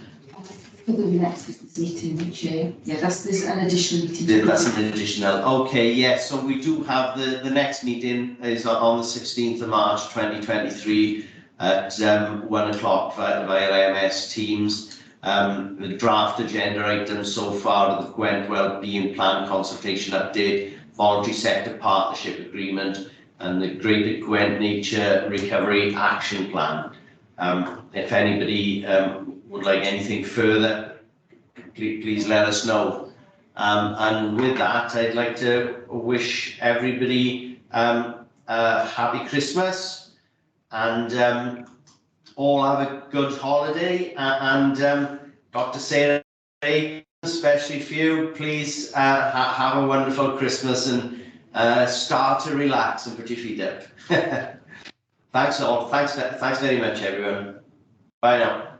Speaker 6: For the next business meeting, Chair. Yeah, there's an additional meeting.
Speaker 2: That's an additional. Okay, yes. So we do have the next meeting is on the 16th of March 2023 at 1 o'clock via MS Teams. The draft agenda items so far: the Gwent Wellbeing Plan consultation update, voluntary sector partnership agreement, and the Greater Gwent Nature Recovery Action Plan. If anybody would like anything further, please let us know. And with that, I'd like to wish everybody a happy Christmas, and all have a good holiday. And Dr. Sarah, especially for you, please have a wonderful Christmas and start to relax and put your feet up. Thanks all. Thanks very much, everyone. Bye now.